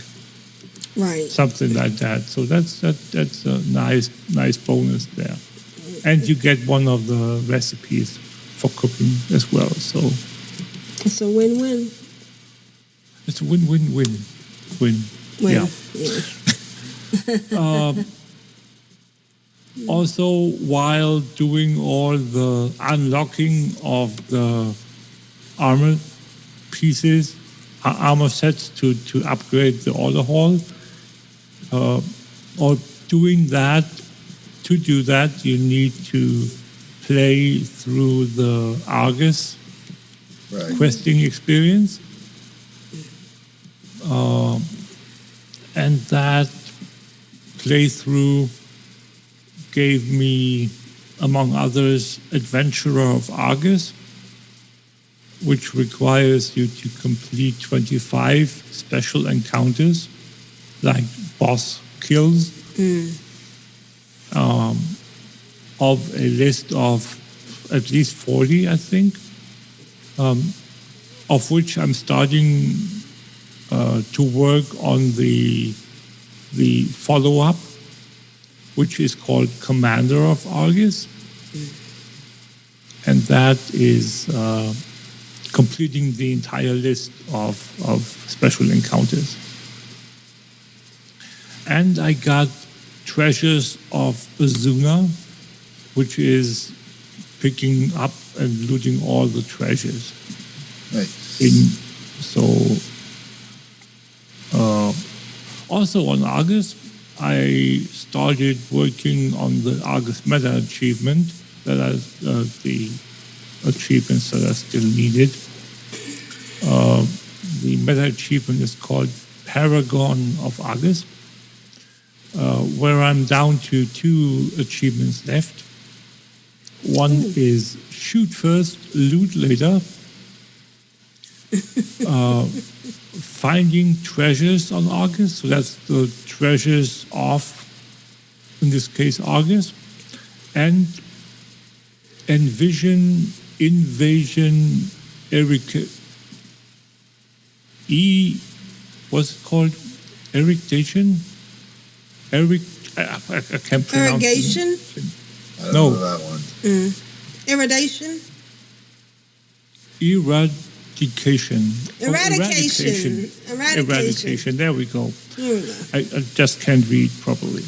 right? Something like that. So that's a nice bonus there, and you get one of the recipes for cooking as well. So it's a win-win. It's a win-win-win. Yeah. Also, while doing all the unlocking of the armor pieces, armor sets to upgrade the order hall, or doing that, to do that, you need to play through the Argus questing experience. And that playthrough gave me, among others, Adventurer of Argus, which requires you to complete 25 special encounters, like boss kills, of a list of at least 40, I think, of which I'm starting to work on the follow-up, which is called Commander of Argus. And that is completing the entire list of special encounters. And I got Treasures of Azuna, which is picking up and looting all the treasures. Also on Argus, I started working on the Argus meta achievement, that is the achievements that are still needed. The meta achievement is called Paragon of Argus, where I'm down to 2 achievements left. One is shoot first, loot later. Finding treasures on Argus, so that's the treasures of, in this case, Argus. And invasion, what's it called? Irrigation? I can't pronounce Irrigation? I don't No. know that one. Irradiation? Eradication. Eradication. There we go. Here we go. I just can't read properly.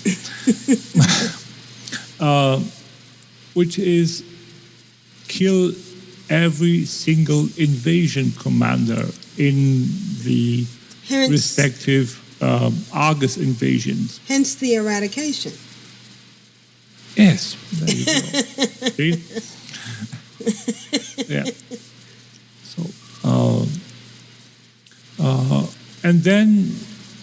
Which is kill every single invasion commander in the respective Argus invasions. Hence the eradication. Yes, there you go. See? Yeah. So, and then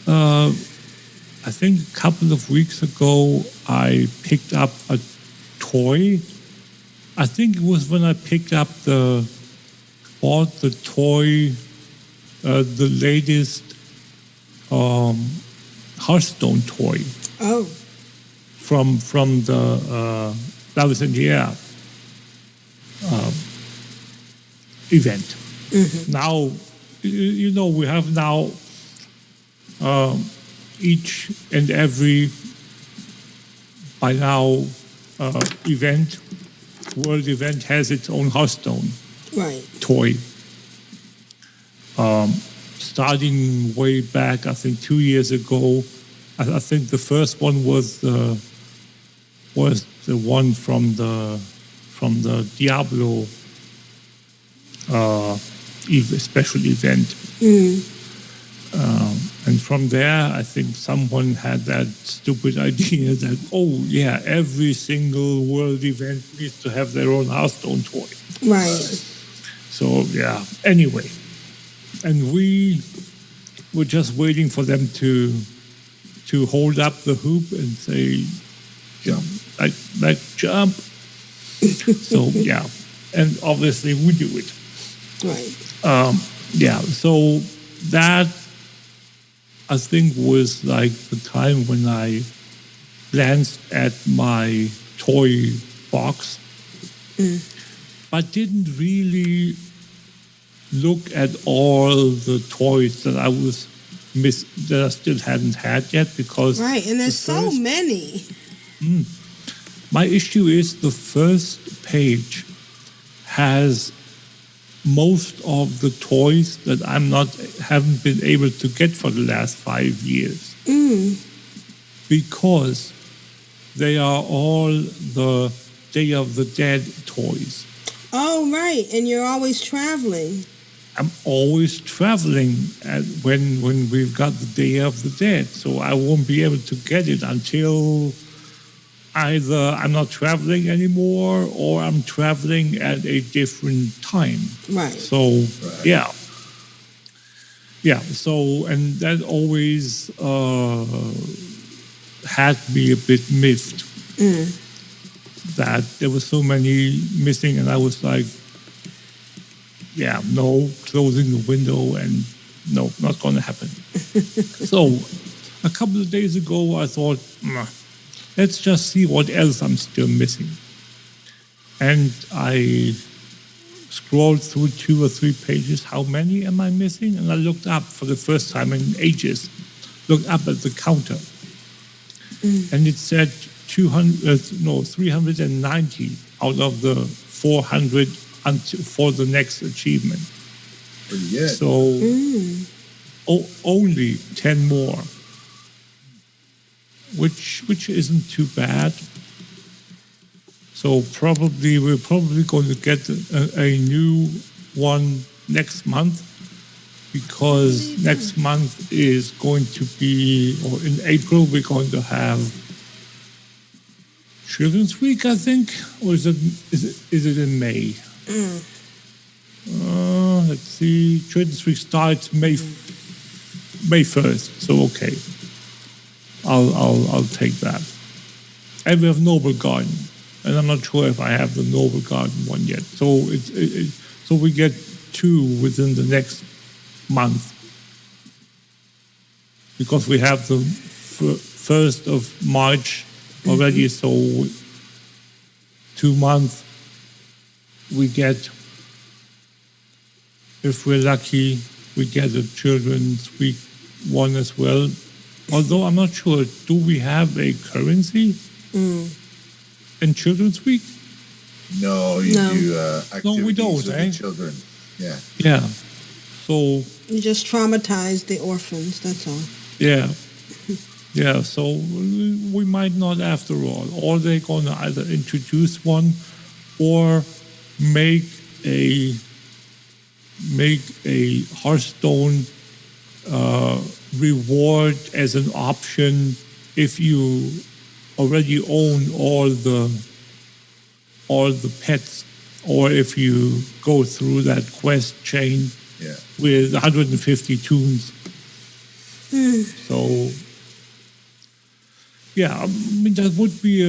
I think a couple of weeks ago, I picked up a toy. I think it was when I picked up bought the toy, the latest Hearthstone toy. Oh. From the Love is in the Air event. Mm-hmm. Now, you know, we have now each and every, by now, world event has its own Hearthstone toy. Starting way back, I think 2 years ago, I think the first one was the one from the Diablo special event. And from there, I think someone had that stupid idea that, oh yeah, every single world event needs to have their own Hearthstone toy. Right. So yeah, anyway. And we were just waiting for them to hold up the hoop and say, jump, like jump. So yeah, and obviously we do it. Right. Yeah, so that I think was like the time when I glanced at my toy box, but didn't really look at all the toys that I was that I still hadn't had yet, because right, and there's so many. My issue is the first page has most of the toys that haven't been able to get for the last 5 years, because they are all the Day of the Dead toys. Oh, right, and you're always traveling. I'm always traveling when we've got the Day of the Dead, so I won't be able to get it until either I'm not traveling anymore or I'm traveling at a different time. Right. So, yeah. Yeah, so, and that always had me a bit miffed that there were so many missing, and I was like, yeah, no, closing the window, and no, not going to happen. So, a couple of days ago, I thought, let's just see what else I'm still missing. And I scrolled through 2 or 3 pages. How many am I missing? And I looked up for the first time in ages, looked up at the counter. And it said 390 out of the 400 for the next achievement. Pretty good. So only 10 more. Which isn't too bad. So we're probably going to get a new one next month, because next month is going to be, or in April we're going to have Children's Week, I think, or is it in May? Let's see. Children's Week starts May 1st. So okay. I'll take that. And we have Noble Garden, and I'm not sure if I have the Noble Garden one yet. So so we get 2 within the next month, because we have the 1st of March already. So 2 months we get, if we're lucky, we get a Children's Week one as well. Although I'm not sure, do we have a currency in Children's Week? No, you do activities no, we don't, with eh? the children. Yeah. Yeah. So You just traumatize the orphans, that's all. yeah. Yeah, so we might not after all. Or they're going to either introduce one or make a Hearthstone reward as an option if you already own all the pets, or if you go through that quest chain with 150 tunes. So yeah, I mean, that would be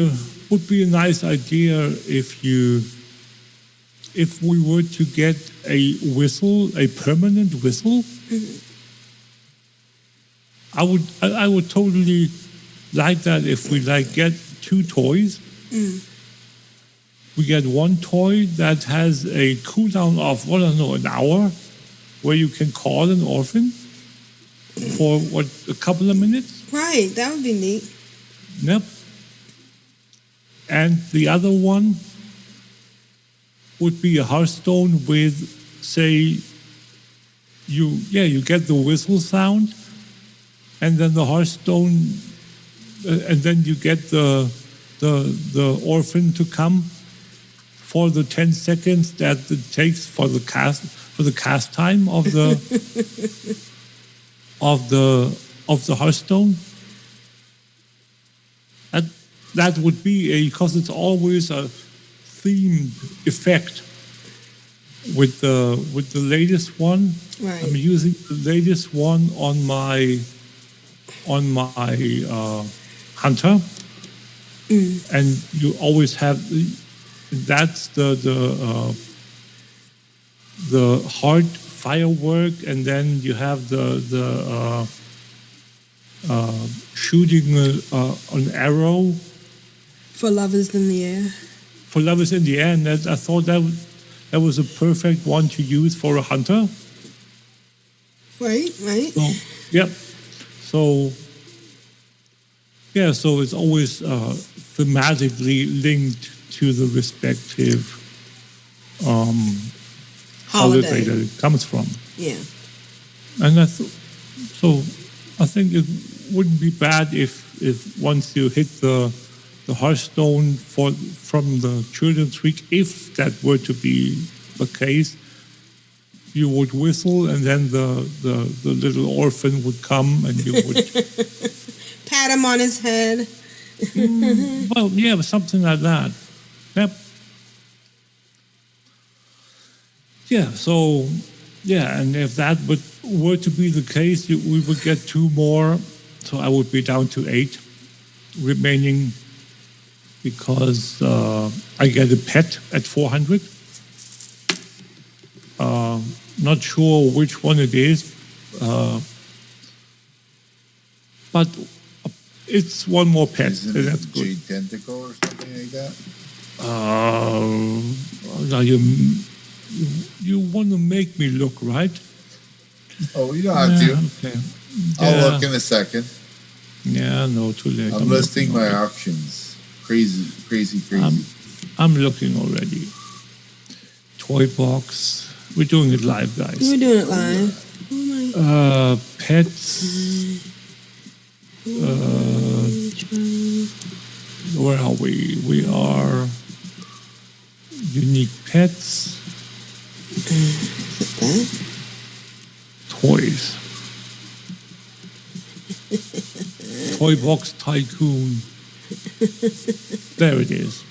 a nice idea if we were to get a whistle, a permanent whistle. I would totally like that if we get 2 toys. We get one toy that has a cooldown of, an hour, where you can call an orphan for a couple of minutes. Right, that would be neat. Yep. And the other one would be a Hearthstone with, say, you get the whistle sound, and then the Hearthstone, and then you get the orphan to come for the 10 seconds that it takes for the cast time of the of the Hearthstone. That would be because it's always a themed effect with the latest one. Right. I'm using the latest one on my hunter, and you always have that's the heart firework, and then you have the shooting an arrow. For lovers in the air. For lovers in the air, and I thought that was a perfect one to use for a hunter. Right. So, yep. So, yeah, so it's always thematically linked to the respective holiday that it comes from. Yeah. And I think it wouldn't be bad if once you hit the Hearthstone from the Children's Week, if that were to be the case, you would whistle, and then the little orphan would come, and you would pat him on his head. Well, yeah, something like that. Yep. Yeah. So, yeah, and if that were to be the case, we would get 2 more. So I would be down to 8 remaining, because I get a pet at 400. Not sure which one it is, but it's one more pet. Isn't it That's good. Jade Tentacle or something like that? Now you want to make me look, right? Oh, you don't have to. Okay. I'll look in a second. Yeah, no, too late. I'm listing my auctions. Crazy. I'm looking already. Toy box. We're doing it live, guys. We're doing it live. Oh my. Pets. Where are we? We are unique pets. Toys. Toy Box Tycoon. There it is.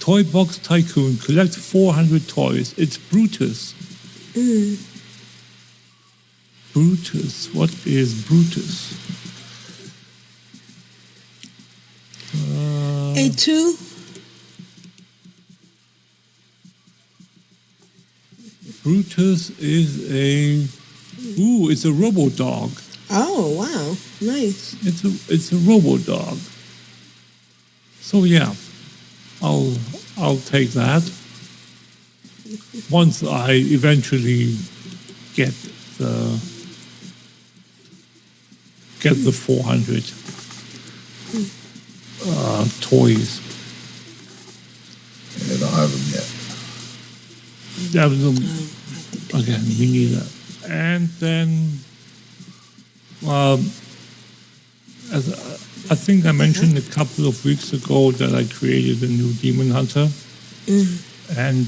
Toy Box Tycoon. Collect 400 toys. It's Brutus. Brutus. What is Brutus? A 2? Brutus is it's a robo-dog. Oh, wow. Nice. It's a robo-dog. So yeah, I'll take that. Once I eventually get the 400 toys. I don't have them yet. Again, we need that. And then, as I think I mentioned a couple of weeks ago that I created a new demon hunter. And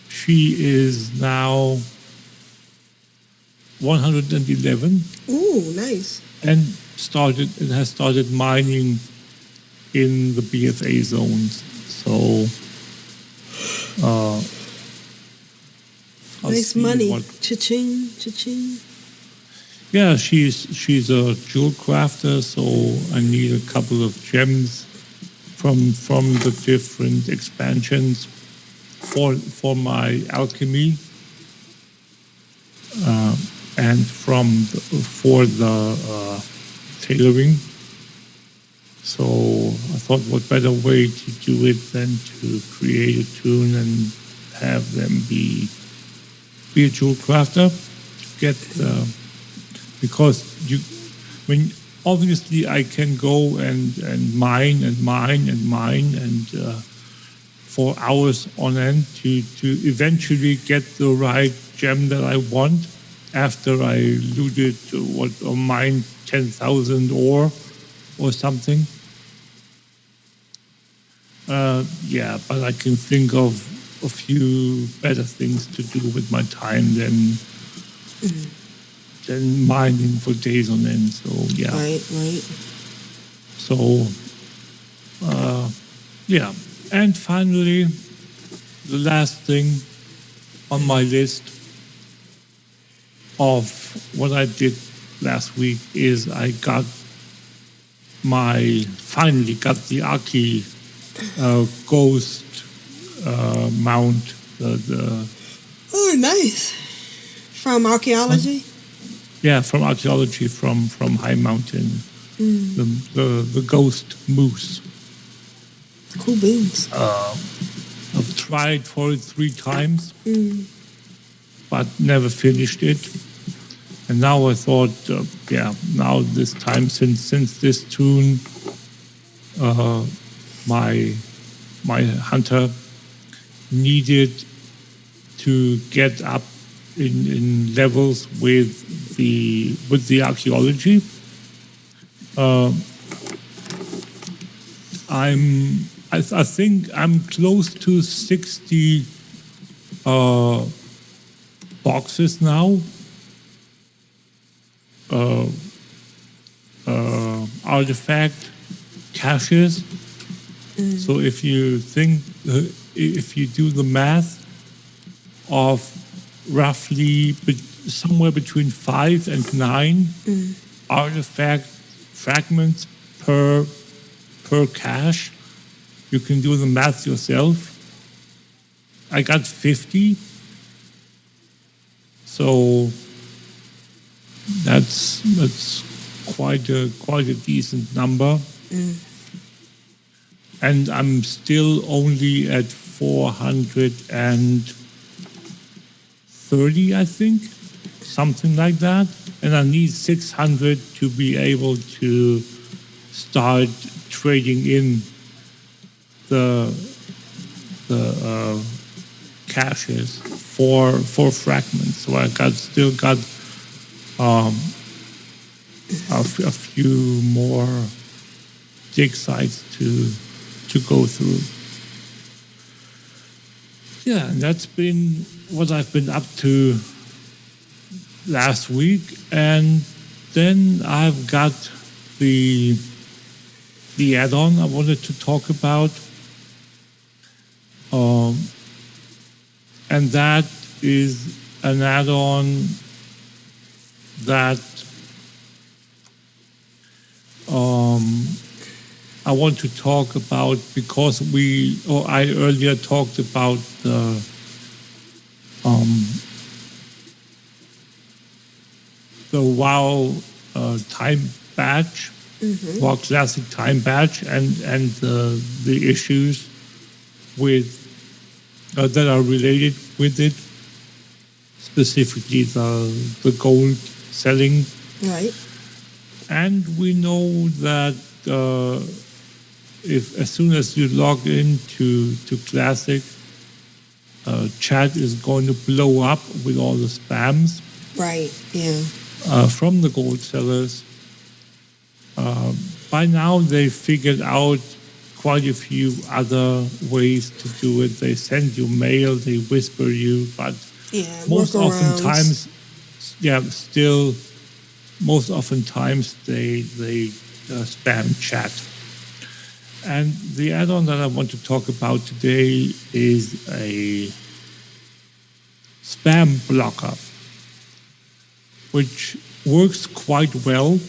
she is now 111. Ooh, nice. And has started mining in the BFA zones. So nice money. Cha-ching, cha-ching. Yeah, she's a jewel crafter, so I need a couple of gems from the different expansions for my alchemy, and for the tailoring. So I thought, what better way to do it than to create a tune and have them be a jewel crafter to get because obviously I can go and mine for hours on end to eventually get the right gem that I want after I looted or mined 10,000 ore or something. Yeah, but I can think of a few better things to do with my time than mining for days on end. So yeah. Right. So yeah. And finally, the last thing on my list of what I did last week is I finally got the Aki ghost mount. Oh, nice. From archaeology? Yeah, from archaeology from High Mountain. The ghost moose. Cool beans. I've tried for it 3 times, but never finished it. And now I thought, now this time since this tune, my hunter needed to get up in levels with the archaeology. I think I'm close to 60 boxes now. Artifact caches. So if you do the math of roughly somewhere between 5 and 9 artifact fragments per cache, you can do the math yourself. I got 50, so that's quite a decent number. And I'm still only at 430, I think, something like that. And I need 600 to be able to start trading in the caches for fragments. So I still got a few more dig sites to go through. Yeah, and that's been what I've been up to last week. And then I've got the add-on I wanted to talk about. And that is an add-on that I want to talk about, because I earlier talked about the WoW time badge, WoW Classic time badge, and the issues with that are related with it, specifically the gold selling. Right. And we know that if as soon as you log into Classic, chat is going to blow up with all the spams. Right. Yeah. From the gold sellers. By now, they figured out quite a few other ways to do it. They send you mail, they whisper you, but most oftentimes they spam chat. And the add-on that I want to talk about today is a spam blocker, which works quite well,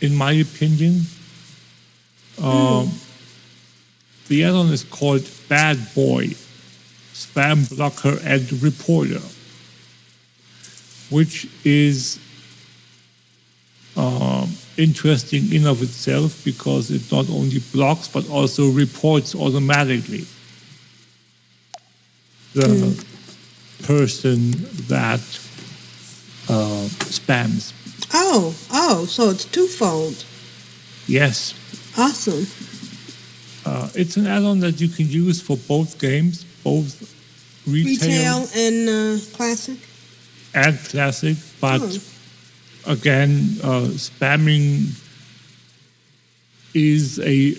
in my opinion. The add-on is called Bad Boy, Spam Blocker and Reporter, which is interesting in of itself because it not only blocks but also reports automatically the person that spams. Oh, so it's twofold. Yes. Awesome. It's an add-on that you can use for both games, both retail and classic. And classic, but again, spamming is a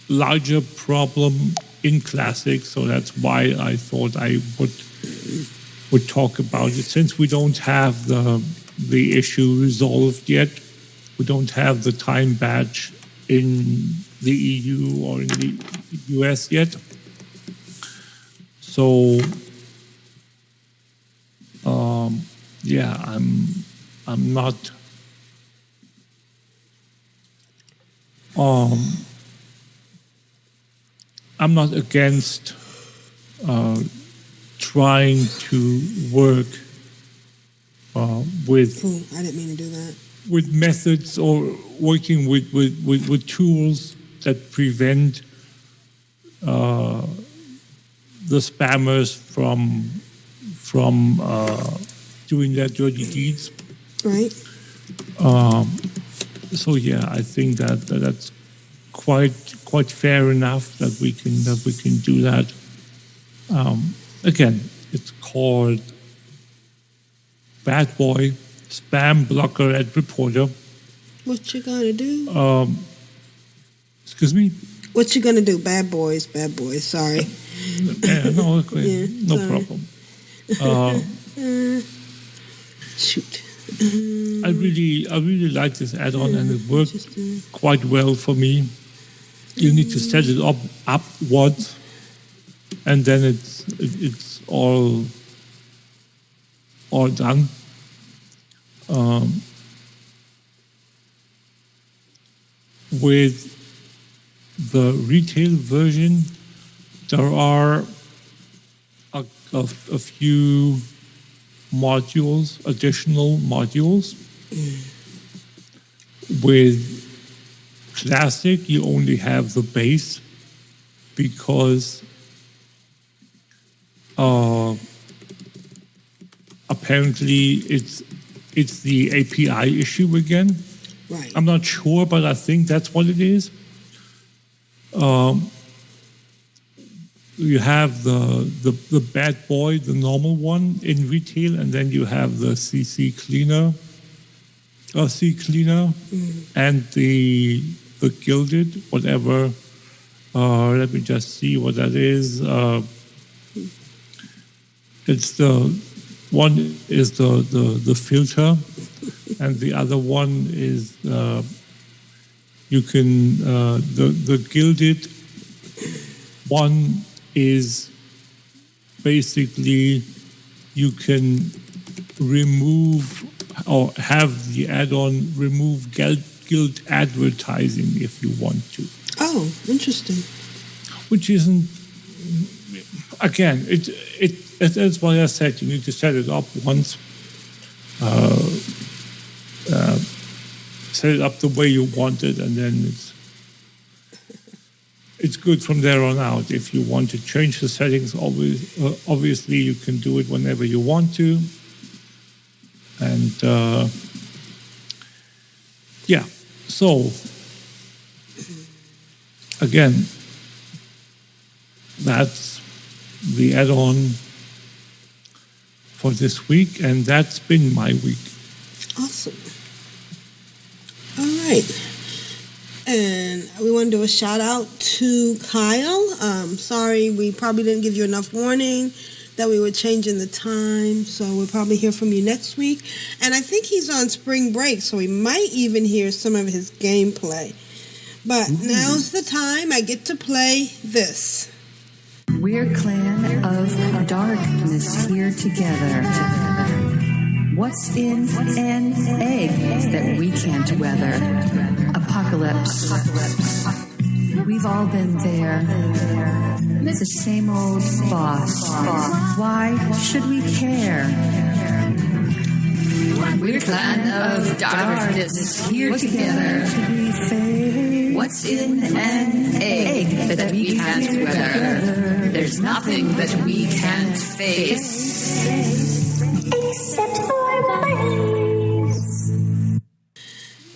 larger problem in classic, so that's why I thought I would talk about it. Since we don't have the issue resolved yet, we don't have the time badge in the EU or in the US yet. So, I'm not against trying to work with. Oh, I didn't mean to do that. With methods or working with tools that prevent the spammers from doing their dirty deeds. Right. So I think that's quite fair enough that we can do that. Again, it's called Bad Boy, Spam Blocker and Reporter. What you gonna do? Excuse me? What you gonna do? Bad boys, sorry. No problem. Shoot. I really like this add-on, and it worked quite well for me. You need to set it up once, and then it's all done. With the retail version, there are a few additional modules. With Classic, you only have the base because apparently it's the API issue again. Right. I'm not sure, but I think that's what it is. You have the Bad Boy, the normal one in retail, and then you have the C Cleaner, and the Gilded, whatever. Let me just see what that is. It's the one is the filter, and the other one is you can the Gilded one is basically you can remove or have the add-on remove skilled advertising if you want to. Oh, interesting. Which isn't, again, that's why I said you need to set it up once. Set it up the way you want it, and then it's good from there on out. If you want to change the settings, obviously you can do it whenever you want to. And yeah, so again, that's the add-on for this week, and that's been my week. Awesome. All right. And we want to do a shout out to Kyle. Sorry, we probably didn't give you enough warning that we were changing the time, so we'll probably hear from you next week. And I think he's on spring break, so we might even hear some of his gameplay. But now's the time I get to play this. We're clan of darkness here together. What's in an egg that we can't weather? Apocalypse. We've all been there. The same old boss. Why should we care? We're clan of darkness here together. What's in an egg that we can't weather? There's nothing that we can't face. Except for bunnies.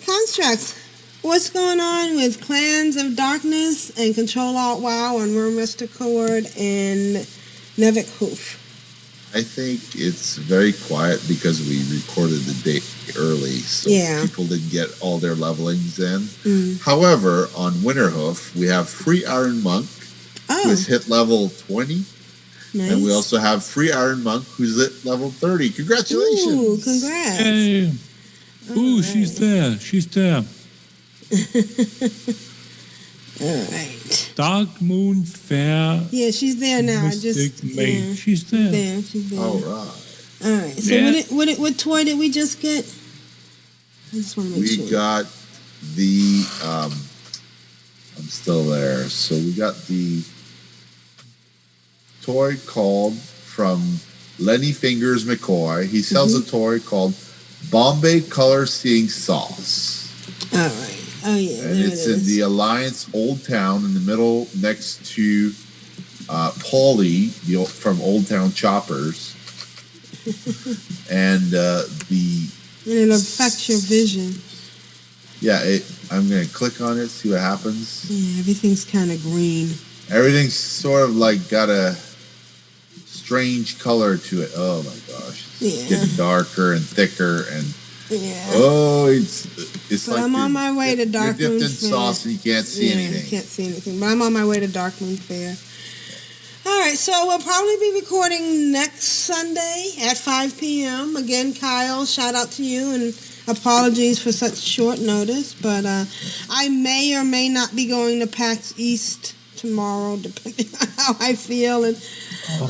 Constructs. What's going on with Clans of Darkness and Ctrl-Alt-WoW on Wormrester Cord and Nevik Hoof? I think it's very quiet because we recorded the day early, so people didn't get all their levelings in. However, on Winterhoof, we have Free Iron Monk, who has hit level 20. Nice. And we also have Free Iron Monk, who's at level 30. Congratulations! Ooh, congrats! Hey. Ooh, right. She's there. She's there. All right. Dark Moon Fair. Yeah, she's there now. She's there. She's there. All right. All right. So what toy did we just get? I just want to make sure. We got the. I'm still there. So we got the toy called from Lenny Fingers McCoy. He sells a toy called Bombay Color Seeing Sauce. All right. Oh, yeah. And it's in the Alliance Old Town in the middle next to Paulie from Old Town Choppers. And it'll affect your vision. Yeah, I'm going to click on it, see what happens. Yeah, everything's kind of green. Everything's sort of like got a strange color to it. Oh, my gosh. It's getting darker and thicker and... Yeah. Oh, it's but like I'm on my way to Dark Moon Fair. You're dipped in sauce and you can't see anything. You can't see anything. But I'm on my way to Dark Moon Fair. All right, so we'll probably be recording next Sunday at 5 p.m. Again, Kyle, shout out to you and apologies for such short notice. But I may or may not be going to PAX East tomorrow, depending on how I feel and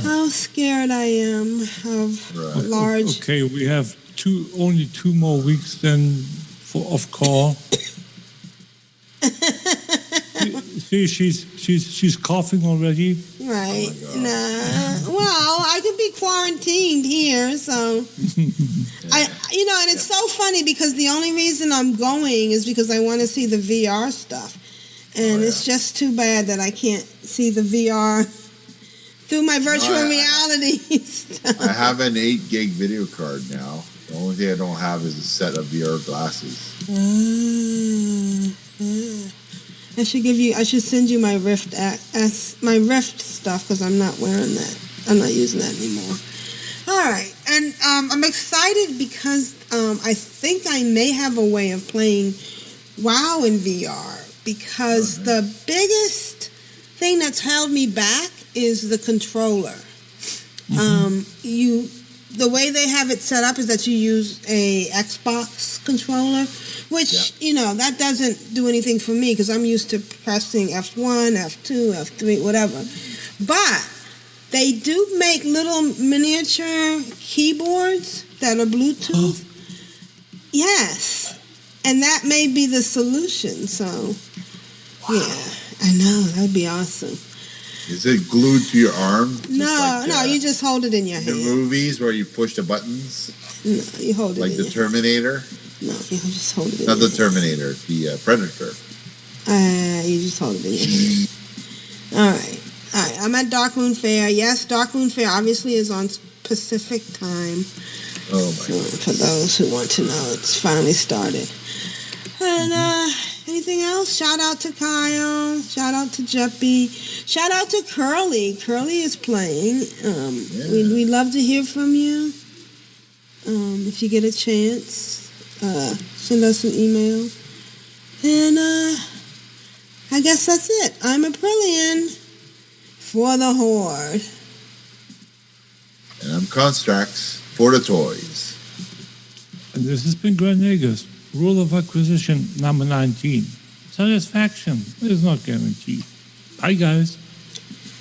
how scared I am of large... Okay, we have only 2 more weeks then of call. See, she's coughing already. Right. Well, I could be quarantined here, so and it's so funny because the only reason I'm going is because I want to see the VR stuff. And it's just too bad that I can't see the VR through my virtual reality stuff. I have an 8 gig video card now. The only thing I don't have is a set of VR glasses. I should send you my Rift stuff because I'm not wearing that. I'm not using that anymore. All right, and I'm excited because I think I may have a way of playing WoW in VR because the biggest thing that's held me back is the controller. The way they have it set up is that you use a Xbox controller, which, that doesn't do anything for me because I'm used to pressing F1, F2, F3, whatever. But they do make little miniature keyboards that are Bluetooth. Yes. And that may be the solution. So, yeah, I know. That would be awesome. Is it glued to your arm? No, you just hold it in your hand. The movies where you push the buttons? No, you hold it like in the Terminator? No, you just hold it in Not your the Terminator, the Predator. You just hold it in your hand. All right. I'm at Darkmoon Fair. Yes, Darkmoon Fair obviously is on Pacific time. Oh, my God. For those who want to know, it's finally started. And, anything else? Shout out to Kyle. Shout out to Jeppy. Shout out to Curly. Curly is playing. We'd love to hear from you. If you get a chance, send us an email. And I guess that's it. I'm Aprillian for the Horde. And I'm Constrax for the toys. And this has been Granegas. Rule of acquisition number 19. Satisfaction is not guaranteed. Bye, guys.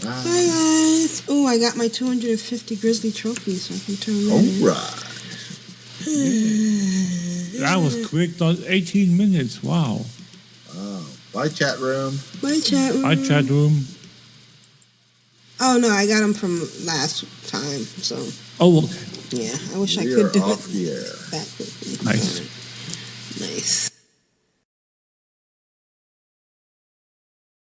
Bye, guys. Oh, I got my 250 Grizzly trophies, so I can turn that in. All right. That was quick. 18 minutes. Wow. Bye, chat room. Bye, chat room. Bye, chat room. Oh, no, I got them from last time, so. Oh, okay. Yeah, I wish I We could are do off it the air. that quickly. Nice. Nice.